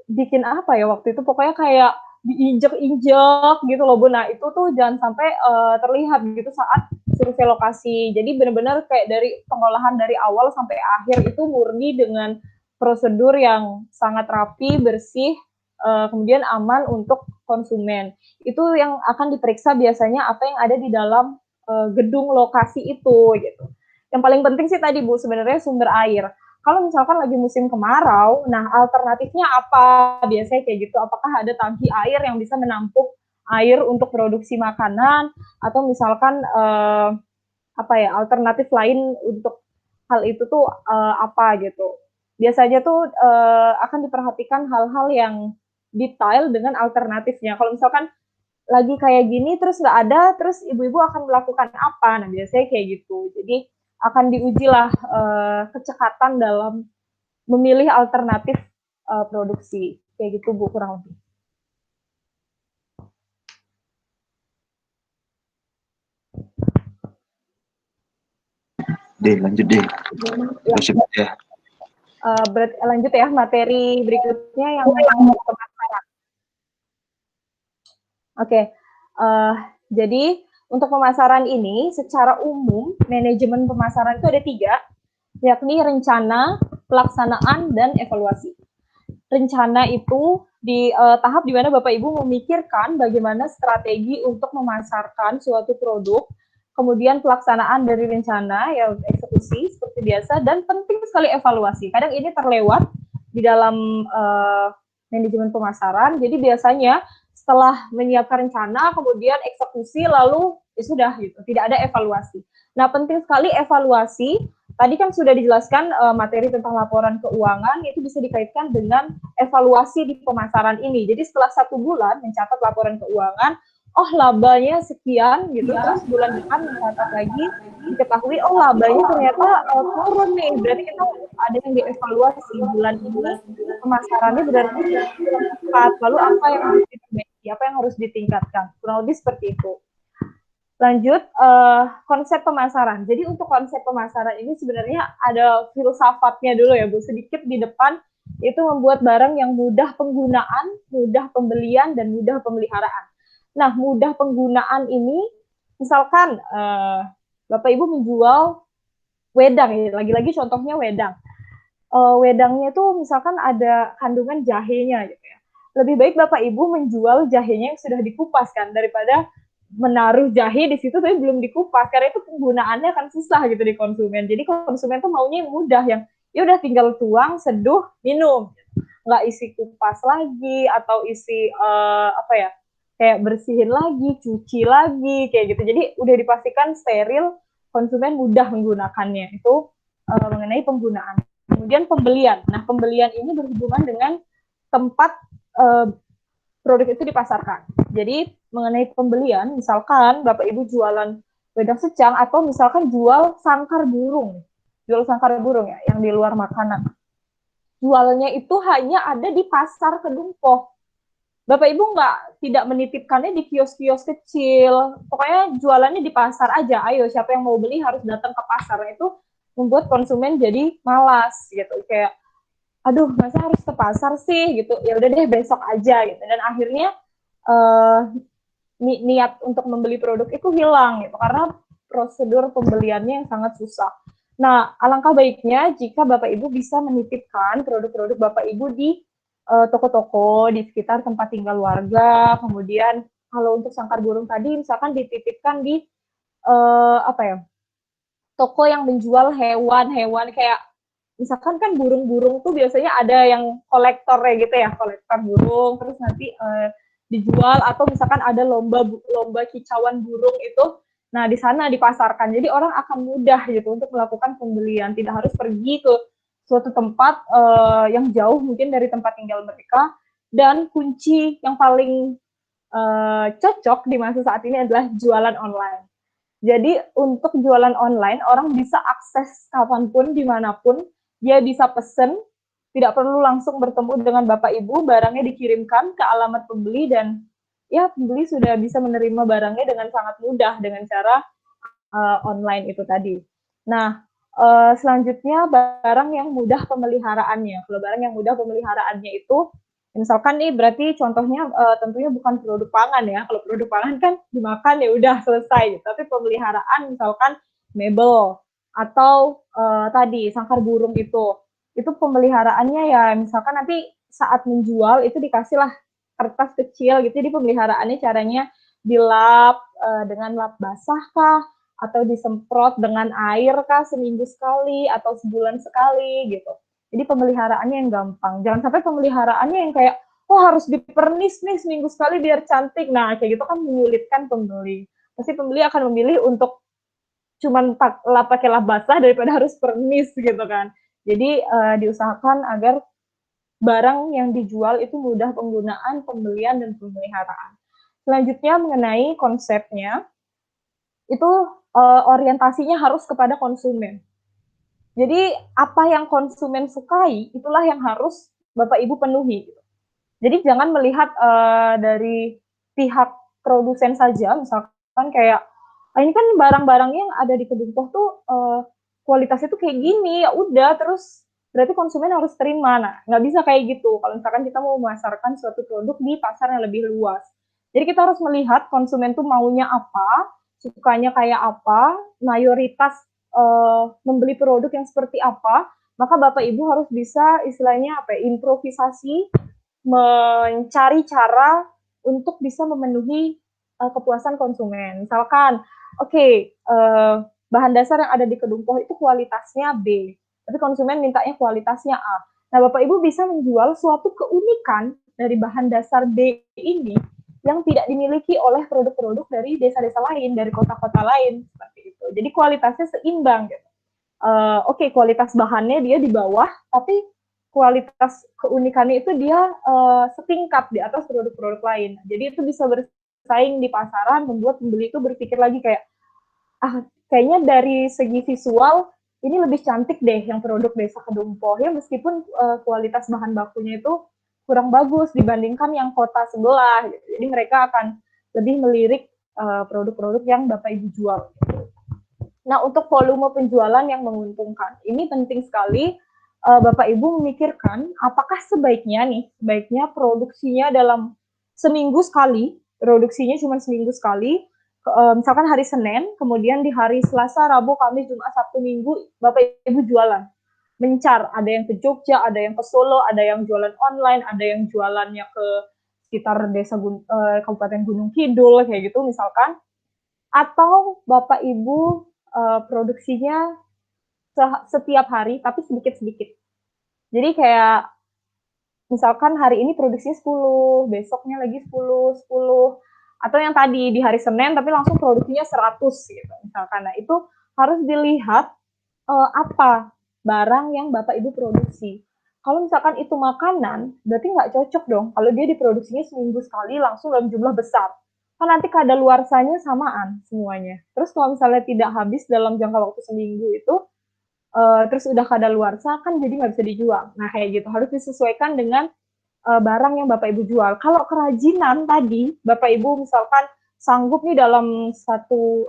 bikin apa ya waktu itu pokoknya kayak diinjek-injek gitu loh Bu. Nah itu tuh jangan sampai terlihat gitu saat survei lokasi. Jadi benar-benar kayak dari pengolahan dari awal sampai akhir itu murni dengan prosedur yang sangat rapi, bersih, kemudian aman untuk konsumen. Itu yang akan diperiksa biasanya apa yang ada di dalam gedung lokasi itu gitu. Yang paling penting sih tadi Bu sebenarnya sumber air. Kalau misalkan lagi musim kemarau, nah alternatifnya apa? Biasanya kayak gitu, apakah ada tangki air yang bisa menampung air untuk produksi makanan, atau misalkan alternatif lain untuk hal itu tuh apa gitu. Biasanya tuh akan diperhatikan hal-hal yang detail dengan alternatifnya. Kalau misalkan lagi kayak gini terus nggak ada, terus ibu-ibu akan melakukan apa? Nah biasanya kayak gitu. Jadi akan diujilah kecekatan dalam memilih alternatif produksi. Kayak gitu Bu, kurang lebih. Lanjut deh. Ya. Lanjut ya, materi berikutnya yang pemasaran. Oke, jadi untuk pemasaran ini, secara umum, manajemen pemasaran itu ada 3, yakni rencana, pelaksanaan, dan evaluasi. Rencana itu di tahap di mana Bapak Ibu memikirkan bagaimana strategi untuk memasarkan suatu produk, kemudian pelaksanaan dari rencana, ya eksekusi seperti biasa, dan penting sekali evaluasi. Kadang ini terlewat di dalam manajemen pemasaran, jadi biasanya setelah menyiapkan rencana, kemudian eksekusi, lalu ya sudah gitu, tidak ada evaluasi. Nah, penting sekali evaluasi. Tadi kan sudah dijelaskan materi tentang laporan keuangan, itu bisa dikaitkan dengan evaluasi di pemasaran ini. Jadi setelah 1 bulan mencatat laporan keuangan, oh labanya sekian gitu, terus bulan depan mencatat lagi, diketahui oh labanya ternyata turun nih, berarti kita ada yang dievaluasi bulan ini pemasarannya berarti cepat, lalu apa yang harus diperbaiki, apa yang harus ditingkatkan, kurang lebih seperti itu. Lanjut, konsep pemasaran. Jadi untuk konsep pemasaran ini sebenarnya ada filsafatnya dulu ya Bu, sedikit di depan, itu membuat barang yang mudah penggunaan, mudah pembelian, dan mudah pemeliharaan. Nah, mudah penggunaan ini, misalkan Bapak Ibu menjual wedang, ya, lagi-lagi contohnya wedang. Wedangnya itu misalkan ada kandungan jahenya gitu ya. Lebih baik Bapak Ibu menjual jahenya yang sudah dikupas kan, daripada menaruh jahe di situ tapi belum dikupas, karena itu penggunaannya akan susah gitu di konsumen. Jadi konsumen tuh maunya yang mudah, yang ya udah tinggal tuang, seduh, minum, nggak isi kupas lagi atau isi apa ya, kayak bersihin lagi, cuci lagi kayak gitu. Jadi udah dipastikan steril, konsumen mudah menggunakannya. Itu mengenai penggunaan. Kemudian pembelian. Nah, pembelian ini berhubungan dengan tempat produk itu dipasarkan. Jadi mengenai pembelian, misalkan Bapak Ibu jualan wedang secang atau misalkan jual sangkar burung ya, yang di luar makanan. Jualnya itu hanya ada di pasar Kedungpoh. Bapak Ibu tidak menitipkannya di kios-kios kecil. Pokoknya jualannya di pasar aja. Ayo, siapa yang mau beli harus datang ke pasar. Itu membuat konsumen jadi malas gitu. Kayak, aduh, masa harus ke pasar sih gitu. Ya udah deh besok aja gitu. Dan akhirnya niat untuk membeli produk itu hilang gitu karena prosedur pembeliannya yang sangat susah. Nah, alangkah baiknya jika Bapak Ibu bisa menitipkan produk-produk Bapak Ibu di toko-toko di sekitar tempat tinggal warga. Kemudian kalau untuk sangkar burung tadi misalkan dititipkan di apa ya, toko yang menjual hewan-hewan kayak misalkan kan burung-burung tuh biasanya ada yang kolektornya gitu ya, kolektor burung, terus nanti dijual, atau misalkan ada lomba kicauan burung itu, nah di sana dipasarkan. Jadi orang akan mudah gitu untuk melakukan pembelian, tidak harus pergi ke suatu tempat yang jauh mungkin dari tempat tinggal mereka. Dan kunci yang paling cocok di masa saat ini adalah jualan online. Jadi untuk jualan online, orang bisa akses kapanpun, dimanapun, dia bisa pesen, tidak perlu langsung bertemu dengan Bapak Ibu, barangnya dikirimkan ke alamat pembeli, dan ya pembeli sudah bisa menerima barangnya dengan sangat mudah dengan cara online itu tadi. Nah, selanjutnya barang yang mudah pemeliharaannya. Kalau barang yang mudah pemeliharaannya itu, misalkan nih berarti contohnya tentunya bukan produk pangan ya. Kalau produk pangan kan dimakan ya udah selesai. Tapi pemeliharaan misalkan mebel atau tadi sangkar burung itu pemeliharaannya ya misalkan nanti saat menjual itu dikasihlah kertas kecil gitu. Jadi pemeliharaannya caranya dilap dengan lap basah kah, atau disemprot dengan air kah seminggu sekali atau sebulan sekali gitu. Jadi pemeliharaannya yang gampang. Jangan sampai pemeliharaannya yang kayak, oh harus dipernis nih seminggu sekali biar cantik. Nah, kayak gitu kan menyulitkan pembeli. Pasti pembeli akan memilih untuk cuman pakai lap basah daripada harus pernis gitu kan. Jadi diusahakan agar barang yang dijual itu mudah penggunaan, pembelian, dan pemeliharaan. Selanjutnya mengenai konsepnya, itu orientasinya harus kepada konsumen. Jadi apa yang konsumen sukai, itulah yang harus Bapak Ibu penuhi. Jadi jangan melihat dari pihak produsen saja, misalkan kayak, ini kan barang-barang yang ada di Kedungpoh tuh kualitasnya tuh kayak gini, ya udah, terus berarti konsumen harus terima. Nah, nggak bisa kayak gitu. Kalau misalkan kita mau memasarkan suatu produk di pasar yang lebih luas. Jadi kita harus melihat konsumen tuh maunya apa, sukanya kayak apa, mayoritas membeli produk yang seperti apa, maka Bapak Ibu harus bisa istilahnya apa ya, improvisasi, mencari cara untuk bisa memenuhi kepuasan konsumen. Misalkan, bahan dasar yang ada di Kedungpoh itu kualitasnya B, tapi konsumen mintanya kualitasnya A. Nah, Bapak Ibu bisa menjual suatu keunikan dari bahan dasar B ini yang tidak dimiliki oleh produk-produk dari desa-desa lain, dari kota-kota lain, seperti itu. Jadi kualitasnya seimbang gitu. Kualitas bahannya dia di bawah, tapi kualitas keunikannya itu dia setingkat di atas produk-produk lain. Jadi itu bisa bersaing di pasaran, membuat pembeli itu berpikir lagi kayak, kayaknya dari segi visual ini lebih cantik deh yang produk Desa Kedungpoh ya, meskipun kualitas bahan bakunya itu kurang bagus dibandingkan yang kota sebelah gitu. Jadi mereka akan lebih melirik produk-produk yang Bapak Ibu jual. Nah, untuk volume penjualan yang menguntungkan, ini penting sekali Bapak Ibu memikirkan apakah sebaiknya produksinya dalam seminggu sekali, produksinya cuma seminggu sekali, misalkan hari Senin, kemudian di hari Selasa, Rabu, Kamis, Jumat, Sabtu, Minggu, Bapak Ibu jualan. Mencar, ada yang ke Jogja, ada yang ke Solo, ada yang jualan online, ada yang jualannya ke sekitar desa Kabupaten Gunung Kidul, kayak gitu misalkan. Atau Bapak Ibu produksinya setiap hari, tapi sedikit-sedikit. Jadi kayak misalkan hari ini produksinya 10, besoknya lagi 10, atau yang tadi di hari Senin tapi langsung produksinya 100 gitu misalkan. Nah, itu harus dilihat apa barang yang Bapak Ibu produksi. Kalau misalkan itu makanan, berarti nggak cocok dong kalau dia diproduksinya seminggu sekali langsung dalam jumlah besar. Kan nanti kadaluarsanya samaan semuanya. Terus kalau misalnya tidak habis dalam jangka waktu seminggu itu, terus udah kadaluarsa kan jadi nggak bisa dijual. Nah, kayak gitu harus disesuaikan dengan barang yang Bapak Ibu jual. Kalau kerajinan tadi, Bapak Ibu misalkan sanggup nih dalam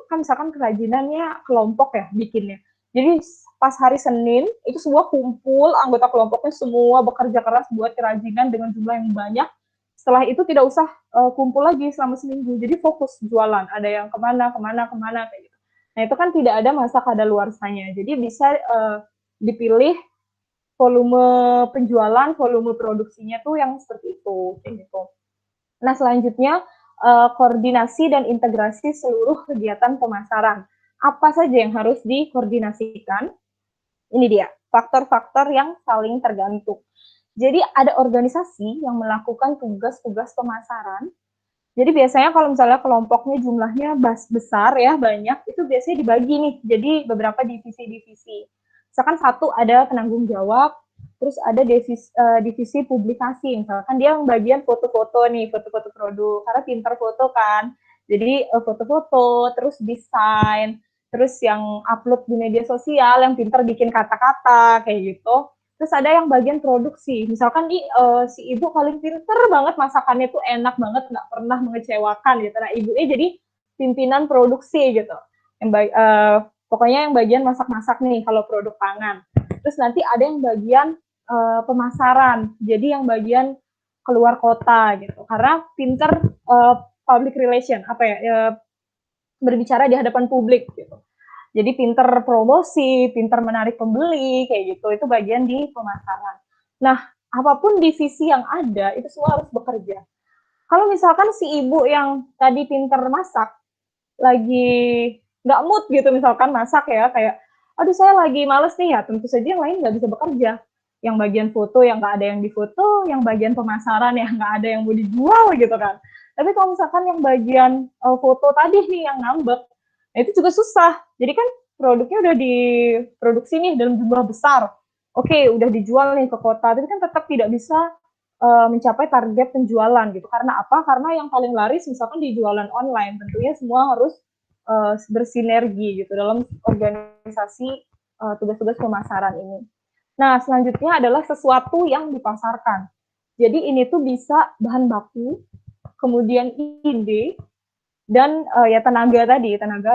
kan misalkan kerajinannya kelompok ya bikinnya. Jadi pas hari Senin, itu semua kumpul, anggota kelompoknya semua bekerja keras buat kerajinan dengan jumlah yang banyak. Setelah itu tidak usah kumpul lagi selama seminggu, jadi fokus jualan. Ada yang kemana, kayak gitu. Nah, itu kan tidak ada masa kadaluarsanya. Jadi bisa dipilih volume penjualan, volume produksinya tuh yang seperti itu, kayak gitu. Nah, selanjutnya koordinasi dan integrasi seluruh kegiatan pemasaran. Apa saja yang harus dikoordinasikan? Ini dia, faktor-faktor yang saling tergantung. Jadi ada organisasi yang melakukan tugas-tugas pemasaran. Jadi biasanya kalau misalnya kelompoknya jumlahnya besar ya, banyak, itu biasanya dibagi nih, jadi beberapa divisi-divisi. Misalkan satu ada penanggung jawab, terus ada divisi publikasi, misalkan dia yang bagian foto-foto nih, foto-foto produk, karena pintar foto kan, jadi foto-foto, terus desain, terus yang upload di media sosial, yang pintar bikin kata-kata, kayak gitu. Terus ada yang bagian produksi, misalkan si ibu paling pinter banget masakannya tuh enak banget, nggak pernah mengecewakan gitu. Nah, ibunya jadi pimpinan produksi gitu. Pokoknya yang bagian masak-masak nih kalau produk pangan. Terus nanti ada yang bagian pemasaran, jadi yang bagian keluar kota gitu. Karena pinter public relation, berbicara di hadapan publik gitu. Jadi pinter promosi, pinter menarik pembeli, kayak gitu. Itu bagian di pemasaran. Nah, apapun divisi yang ada, itu semua harus bekerja. Kalau misalkan si ibu yang tadi pinter masak, lagi nggak mood gitu misalkan masak ya, kayak, aduh saya lagi males nih ya, tentu saja yang lain nggak bisa bekerja. Yang bagian foto yang nggak ada yang difoto, yang bagian pemasaran yang nggak ada yang mau dijual gitu kan. Tapi kalau misalkan yang bagian foto tadi nih yang ngambek, nah, itu juga susah. Jadi kan produknya udah diproduksi nih dalam jumlah besar. Oke, udah dijual nih ke kota, tapi kan tetap tidak bisa mencapai target penjualan gitu. Karena apa? Karena yang paling laris misalkan di jualan online, tentunya semua harus bersinergi gitu dalam organisasi tugas-tugas pemasaran ini. Nah, selanjutnya adalah sesuatu yang dipasarkan. Jadi ini tuh bisa bahan baku, kemudian ide, dan ya tenaga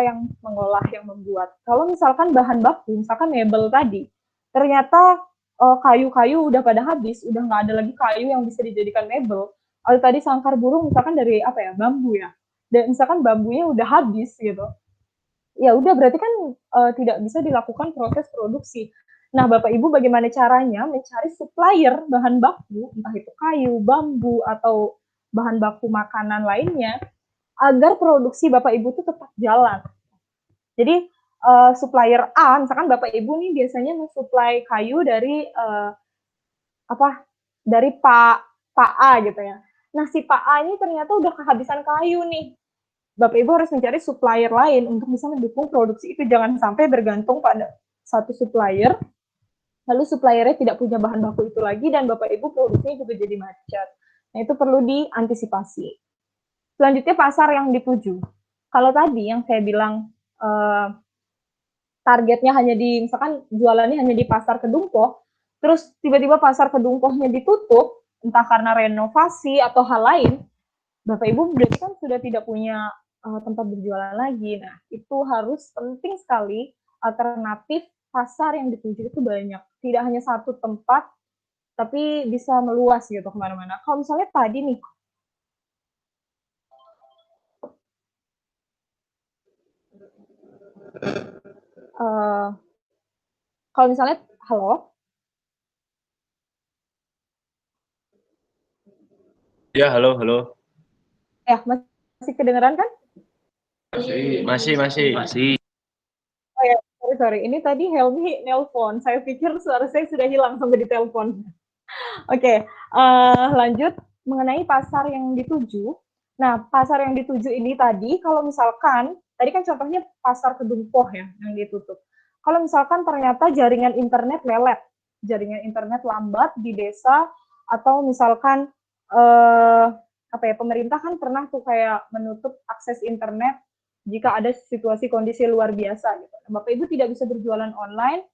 yang mengolah, yang membuat. Kalau misalkan bahan baku, misalkan mebel tadi, ternyata kayu-kayu udah pada habis, udah nggak ada lagi kayu yang bisa dijadikan mebel. Kalau tadi sangkar burung misalkan dari bambu ya, dan misalkan bambunya udah habis gitu, ya udah berarti kan tidak bisa dilakukan proses produksi. Nah, Bapak Ibu bagaimana caranya mencari supplier bahan baku, entah itu kayu, bambu, atau bahan baku makanan lainnya, agar produksi Bapak Ibu itu tetap jalan. Jadi supplier A, misalkan Bapak Ibu nih biasanya mensuplai kayu dari dari Pak A gitu ya. Nah, si Pak A ini ternyata udah kehabisan kayu nih. Bapak Ibu harus mencari supplier lain untuk bisa mendukung produksi itu. Jangan sampai bergantung pada satu supplier, lalu suppliernya tidak punya bahan baku itu lagi, dan Bapak Ibu produksinya juga jadi macet. Nah, itu perlu diantisipasi. Selanjutnya pasar yang dituju. Kalau tadi yang saya bilang targetnya hanya misalkan jualannya hanya di pasar Kedungpoh, terus tiba-tiba pasar Kedungpohnya ditutup, entah karena renovasi atau hal lain, Bapak Ibu berarti kan sudah tidak punya tempat berjualan lagi. Nah, itu harus penting sekali alternatif pasar yang dituju itu banyak. Tidak hanya satu tempat, tapi bisa meluas gitu kemana-mana. Kalau misalnya tadi nih, kalau misalnya, halo? Ya, halo, halo. Ya, masih kedengeran kan? Masih. Oh ya, sorry. Ini tadi Helmi nelpon. Saya pikir suara saya sudah hilang sampai di telepon. Oke, lanjut mengenai pasar yang dituju. Nah, pasar yang dituju ini tadi, kalau misalkan, tadi kan contohnya pasar Kedung Poh ya, yang ditutup. Kalau misalkan ternyata jaringan internet lelet, jaringan internet lambat di desa, atau misalkan, pemerintah kan pernah tuh kayak menutup akses internet jika ada situasi kondisi luar biasa gitu. Bapak Ibu tidak bisa berjualan online,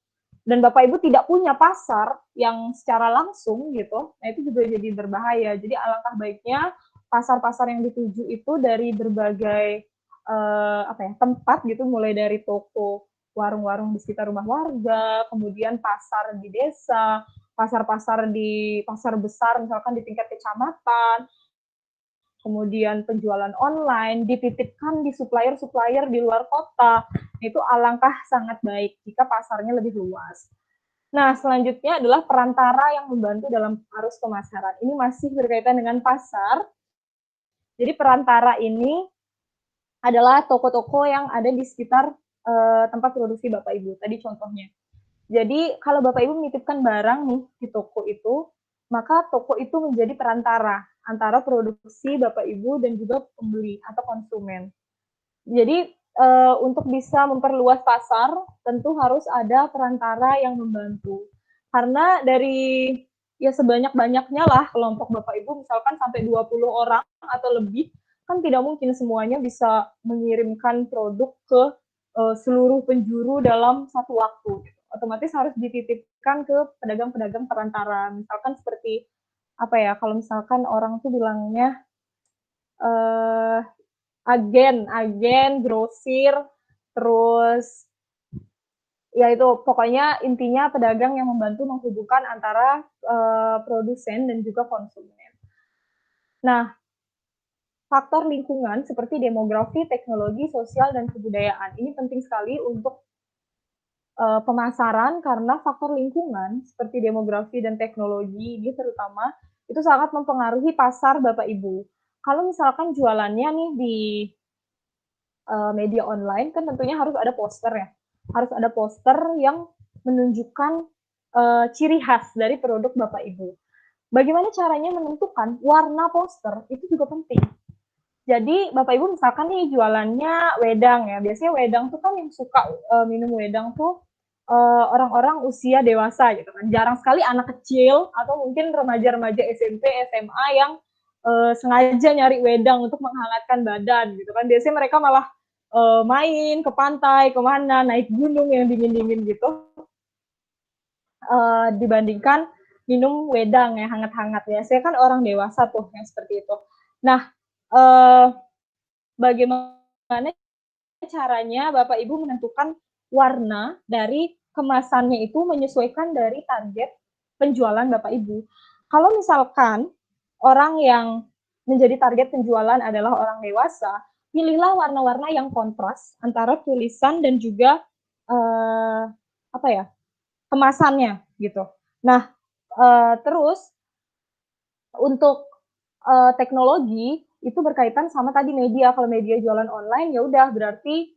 dan Bapak Ibu tidak punya pasar yang secara langsung gitu, nah itu juga jadi berbahaya. Jadi alangkah baiknya pasar-pasar yang dituju itu dari berbagai tempat gitu, mulai dari toko, warung-warung di sekitar rumah warga, kemudian pasar di desa, pasar-pasar di pasar besar misalkan di tingkat kecamatan, kemudian penjualan online, dititipkan di supplier-supplier di luar kota, itu alangkah sangat baik jika pasarnya lebih luas. Nah, selanjutnya adalah perantara yang membantu dalam arus pemasaran. Ini masih berkaitan dengan pasar. Jadi perantara ini adalah toko-toko yang ada di sekitar tempat produksi Bapak Ibu. Tadi contohnya. Jadi kalau Bapak Ibu menitipkan barang nih di toko itu, maka toko itu menjadi perantara antara produksi Bapak Ibu dan juga pembeli atau konsumen. Jadi untuk bisa memperluas pasar, tentu harus ada perantara yang membantu. Karena dari ya sebanyak-banyaknya lah kelompok Bapak Ibu, misalkan sampai 20 orang atau lebih, kan tidak mungkin semuanya bisa mengirimkan produk ke seluruh penjuru dalam satu waktu. Otomatis harus dititipkan ke pedagang-pedagang perantara. Misalkan seperti kalau misalkan orang tuh bilangnya agen, grosir, terus ya itu pokoknya intinya pedagang yang membantu menghubungkan antara produsen dan juga konsumen. Nah, faktor lingkungan seperti demografi, teknologi, sosial, dan kebudayaan ini penting sekali untuk pemasaran karena faktor lingkungan seperti demografi dan teknologi ini terutama itu sangat mempengaruhi pasar Bapak Ibu. Kalau misalkan jualannya nih di media online kan tentunya harus ada poster ya. Harus ada poster yang menunjukkan ciri khas dari produk Bapak Ibu. Bagaimana caranya menentukan warna poster itu juga penting. Jadi Bapak Ibu misalkan nih jualannya wedang ya. Biasanya wedang tuh kan yang suka minum wedang tuh orang-orang usia dewasa gitu kan. Jarang sekali anak kecil atau mungkin remaja-remaja SMP, SMA yang sengaja nyari wedang untuk menghangatkan badan gitu kan. Biasanya mereka malah main ke pantai, kemana, naik gunung yang dingin-dingin gitu, dibandingkan minum wedang yang hangat-hangat ya. Saya kan orang dewasa tuh yang seperti itu. Nah, bagaimana caranya Bapak Ibu menentukan warna dari kemasannya itu menyesuaikan dari target penjualan Bapak Ibu. Kalau misalkan orang yang menjadi target penjualan adalah orang dewasa, pilihlah warna-warna yang kontras antara tulisan dan juga kemasannya gitu. Nah, terus untuk teknologi itu berkaitan sama tadi media. Kalau media jualan online ya udah berarti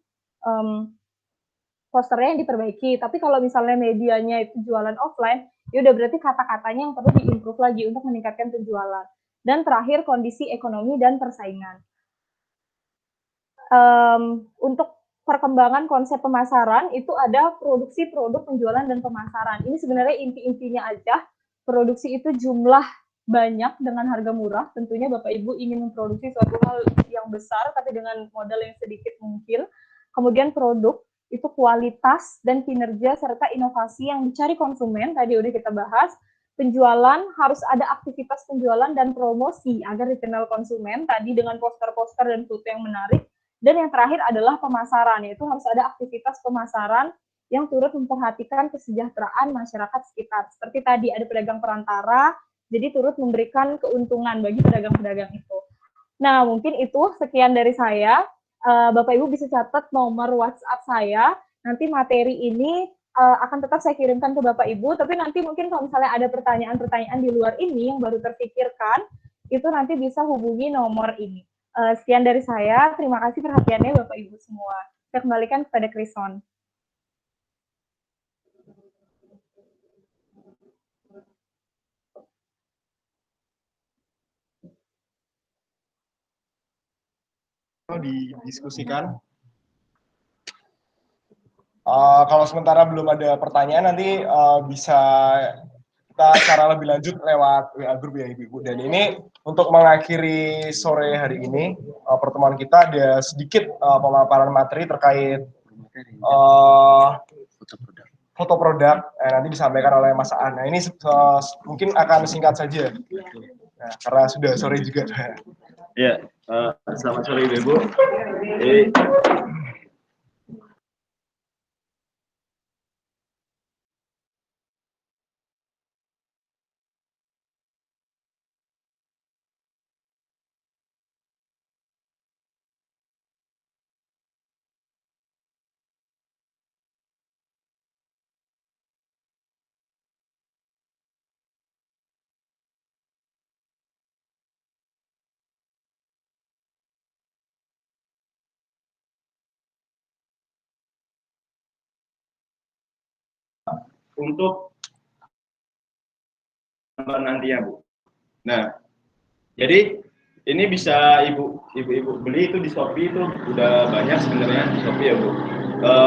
posternya yang diperbaiki. Tapi kalau misalnya medianya itu jualan offline, ya udah berarti kata-katanya yang perlu diimprove lagi untuk meningkatkan penjualan. Dan terakhir kondisi ekonomi dan persaingan. Untuk perkembangan konsep pemasaran itu ada produksi, produk, penjualan, dan pemasaran. Ini sebenarnya inti-intinya aja. Produksi itu jumlah banyak dengan harga murah. Tentunya Bapak Ibu ingin memproduksi suatu hal yang besar tapi dengan modal yang sedikit mungkin. Kemudian produk itu kualitas dan kinerja serta inovasi yang dicari konsumen. Tadi udah kita bahas. Penjualan harus ada aktivitas penjualan dan promosi agar dikenal konsumen. Tadi dengan poster-poster dan foto yang menarik. Dan yang terakhir adalah pemasaran, yaitu harus ada aktivitas pemasaran yang turut memperhatikan kesejahteraan masyarakat sekitar. Seperti tadi ada pedagang perantara, jadi turut memberikan keuntungan bagi pedagang-pedagang itu. Nah, mungkin itu sekian dari saya. Bapak Ibu bisa catat nomor WhatsApp saya. Nanti materi ini akan tetap saya kirimkan ke Bapak Ibu, tapi nanti mungkin kalau misalnya ada pertanyaan-pertanyaan di luar ini yang baru terpikirkan, itu nanti bisa hubungi nomor ini. Sekian dari saya. Terima kasih perhatiannya Bapak Ibu semua. Saya kembalikan kepada Krison. Didiskusikan. Kalau sementara belum ada pertanyaan, nanti bisa kita secara lebih lanjut lewat WA Group ya Ibu. Dan ini untuk mengakhiri sore hari ini, pertemuan kita ada sedikit pemaparan materi terkait foto produk. Nanti disampaikan oleh Mas Aan. Nah, ini mungkin akan singkat saja, nah, karena sudah sore juga. Ya, selamat sore Ibu. Untuk nanti ya Bu. Nah, jadi ini bisa ibu-ibu beli itu di Shopee itu udah banyak sebenarnya di Shopee ya Bu.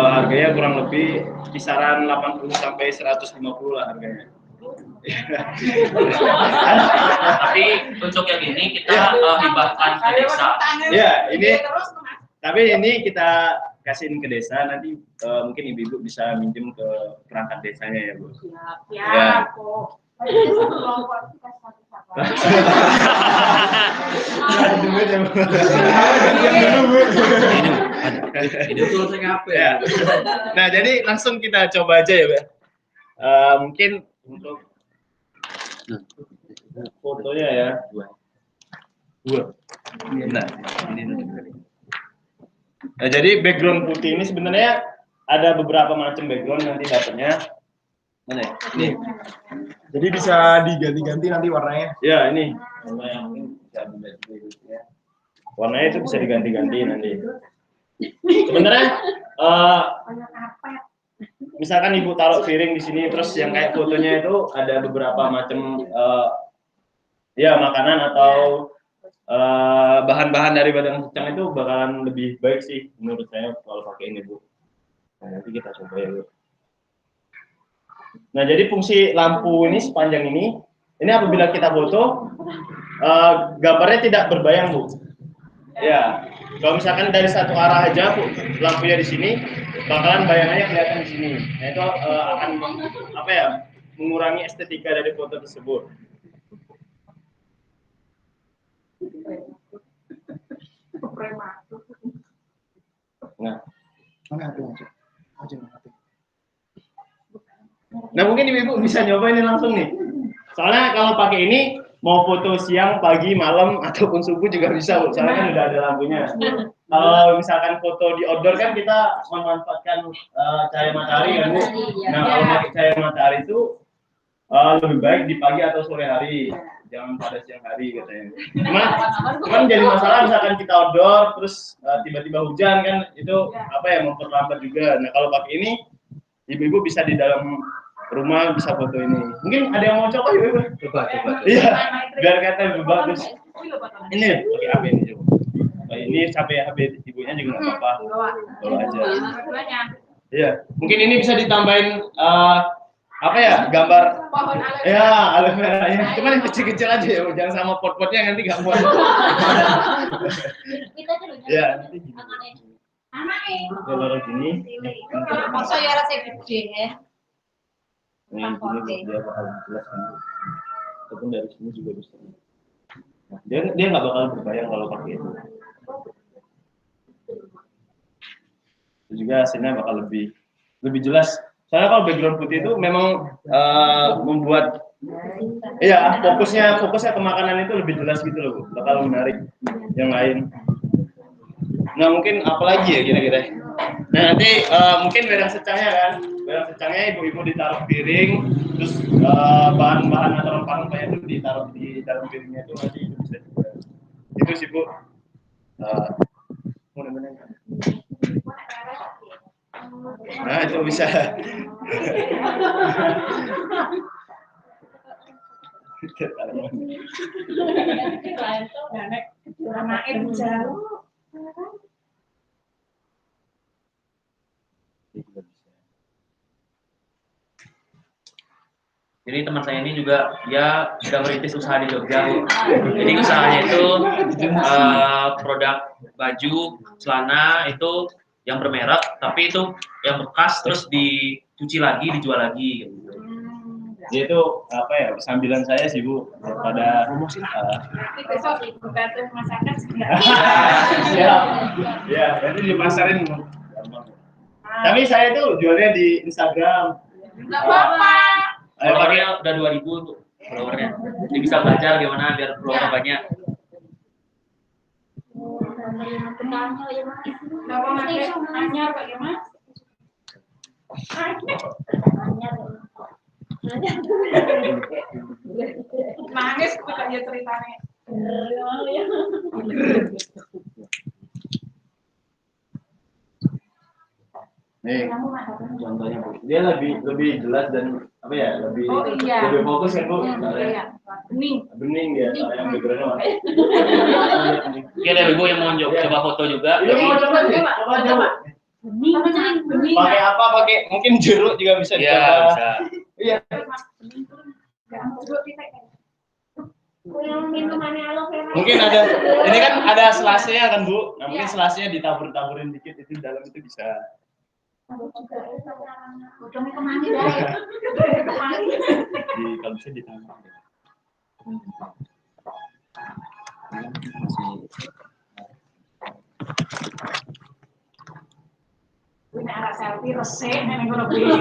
Harganya kurang lebih kisaran 80 sampai 150 lah harganya. Tapi untuk yang ini kita hibahkan ke desa. Ya, ini tapi ini kita kasihin ke desa, nanti mungkin ibu-ibu bisa minjem ke perangkat desanya ya Bu. Siap, ya. Nah, jadi langsung kita coba aja ya Bu. Mungkin untuk fotonya ya dua. Nah, nah, jadi background putih ini sebenarnya ada beberapa macam background nanti dapatnya. Mana ya? Ini. Jadi bisa diganti-ganti nanti warnanya. Ya, ini. Warna yang bisa diganti ya. Warnanya itu bisa diganti-ganti nanti. Sebenarnya misalkan Ibu taruh piring di sini terus yang kayak fotonya itu ada beberapa macam ya makanan atau bahan-bahan dari badan kecang itu bakalan lebih baik sih menurut saya kalau pakai ini Bu. Nah, nanti kita coba ya Bu. Nah, jadi fungsi lampu ini sepanjang ini apabila kita foto gambarnya tidak berbayang Bu. Ya, kalau misalkan dari satu arah aja Bu, lampunya di sini bakalan bayangannya kelihatan di sini. Nah, itu akan apa ya? Mengurangi estetika dari foto tersebut. Nah, nah mungkin ibu bisa nyoba ini langsung nih. Soalnya kalau pakai ini mau foto siang, pagi, malam ataupun subuh juga bisa Bu. Soalnya kan udah ada lampunya. Kalau misalkan foto di outdoor kan kita memanfaatkan cahaya matahari kan Bu. Nah kalau pakai cahaya matahari itu lebih baik di pagi atau sore hari. Jangan pada siang hari katanya. Cuman jadi masalah misalkan kita outdoor terus tiba-tiba hujan kan itu apa ya memperlambat juga. Nah kalau pakai ini ibu-ibu bisa di dalam rumah bisa foto ini. Mungkin ada yang mau coba ibu? Coba. Iya. Biar kata lebih bagus. Ini pakai HP ini coba. Ini sampai HP ibunya juga nggak apa-apa. Bawa aja. Iya. Mungkin ini bisa ditambahin apa ya gambar ya aloe vera ya cuman yang kecil-kecil aja ya jangan sama pot-potnya nanti nggak muat ya nanti gini kalau gini masa ya rasa gede ya ini dia bakal jelas kan ataupun dari sini juga bisa nah, dia nggak bakal berbayang kalau pakai itu itu juga hasilnya bakal lebih jelas. Soalnya kalau background putih itu memang membuat fokusnya ke makanan itu lebih jelas gitu loh, Bu. Bakal menarik yang lain. Nah, mungkin apa lagi ya kira-kira? Nah, nanti mungkin wedang secangnya kan. Wedang secangnya ibu-ibu ditaruh piring, terus bahan-bahan atau rempah-rempahnya itu ditaruh di dalam piringnya itu nanti itu bisa juga. Itu sih, Bu. Mudah-mudahan. Nah, itu bisa. Jadi teman saya ini juga dia sudah merintis usaha di Jogja, Bu. Jadi usahanya itu produk baju, celana itu yang bermerek, tapi itu yang bekas terus dicuci lagi, dijual lagi. Gitu. Jadi itu apa ya, sambilan saya sih, Bu, pada besok buka tuh masakan segala. Ya, nanti dipasarin. Tapi saya tuh jualnya di Instagram. Enggak apa-apa. Followernya udah 2000 tuh followernya. Jadi bisa belajar gimana biar follower banyak. Nanya Pak ya, Mas? Nangis katanya ceritanya. Nih, contohnya, Bu. Dia lebih jelas dan apa ya, lebih fokus kan, Bu. Bening dia, yang background-nya. Oke, dari Ibu yang mau coba foto juga. Iya, mau coba. Pakai apa? Pakai mungkin jeruk juga bisa dicoba. Iya, bisa. Iya. Mungkin ada, ini kan ada selasnya kan, Bu. Nah, mungkin selasnya ditabur-taburin dikit itu dalam itu bisa. Kalau bisa ditambah. Ini arah selfie resik, nenek gue lebih.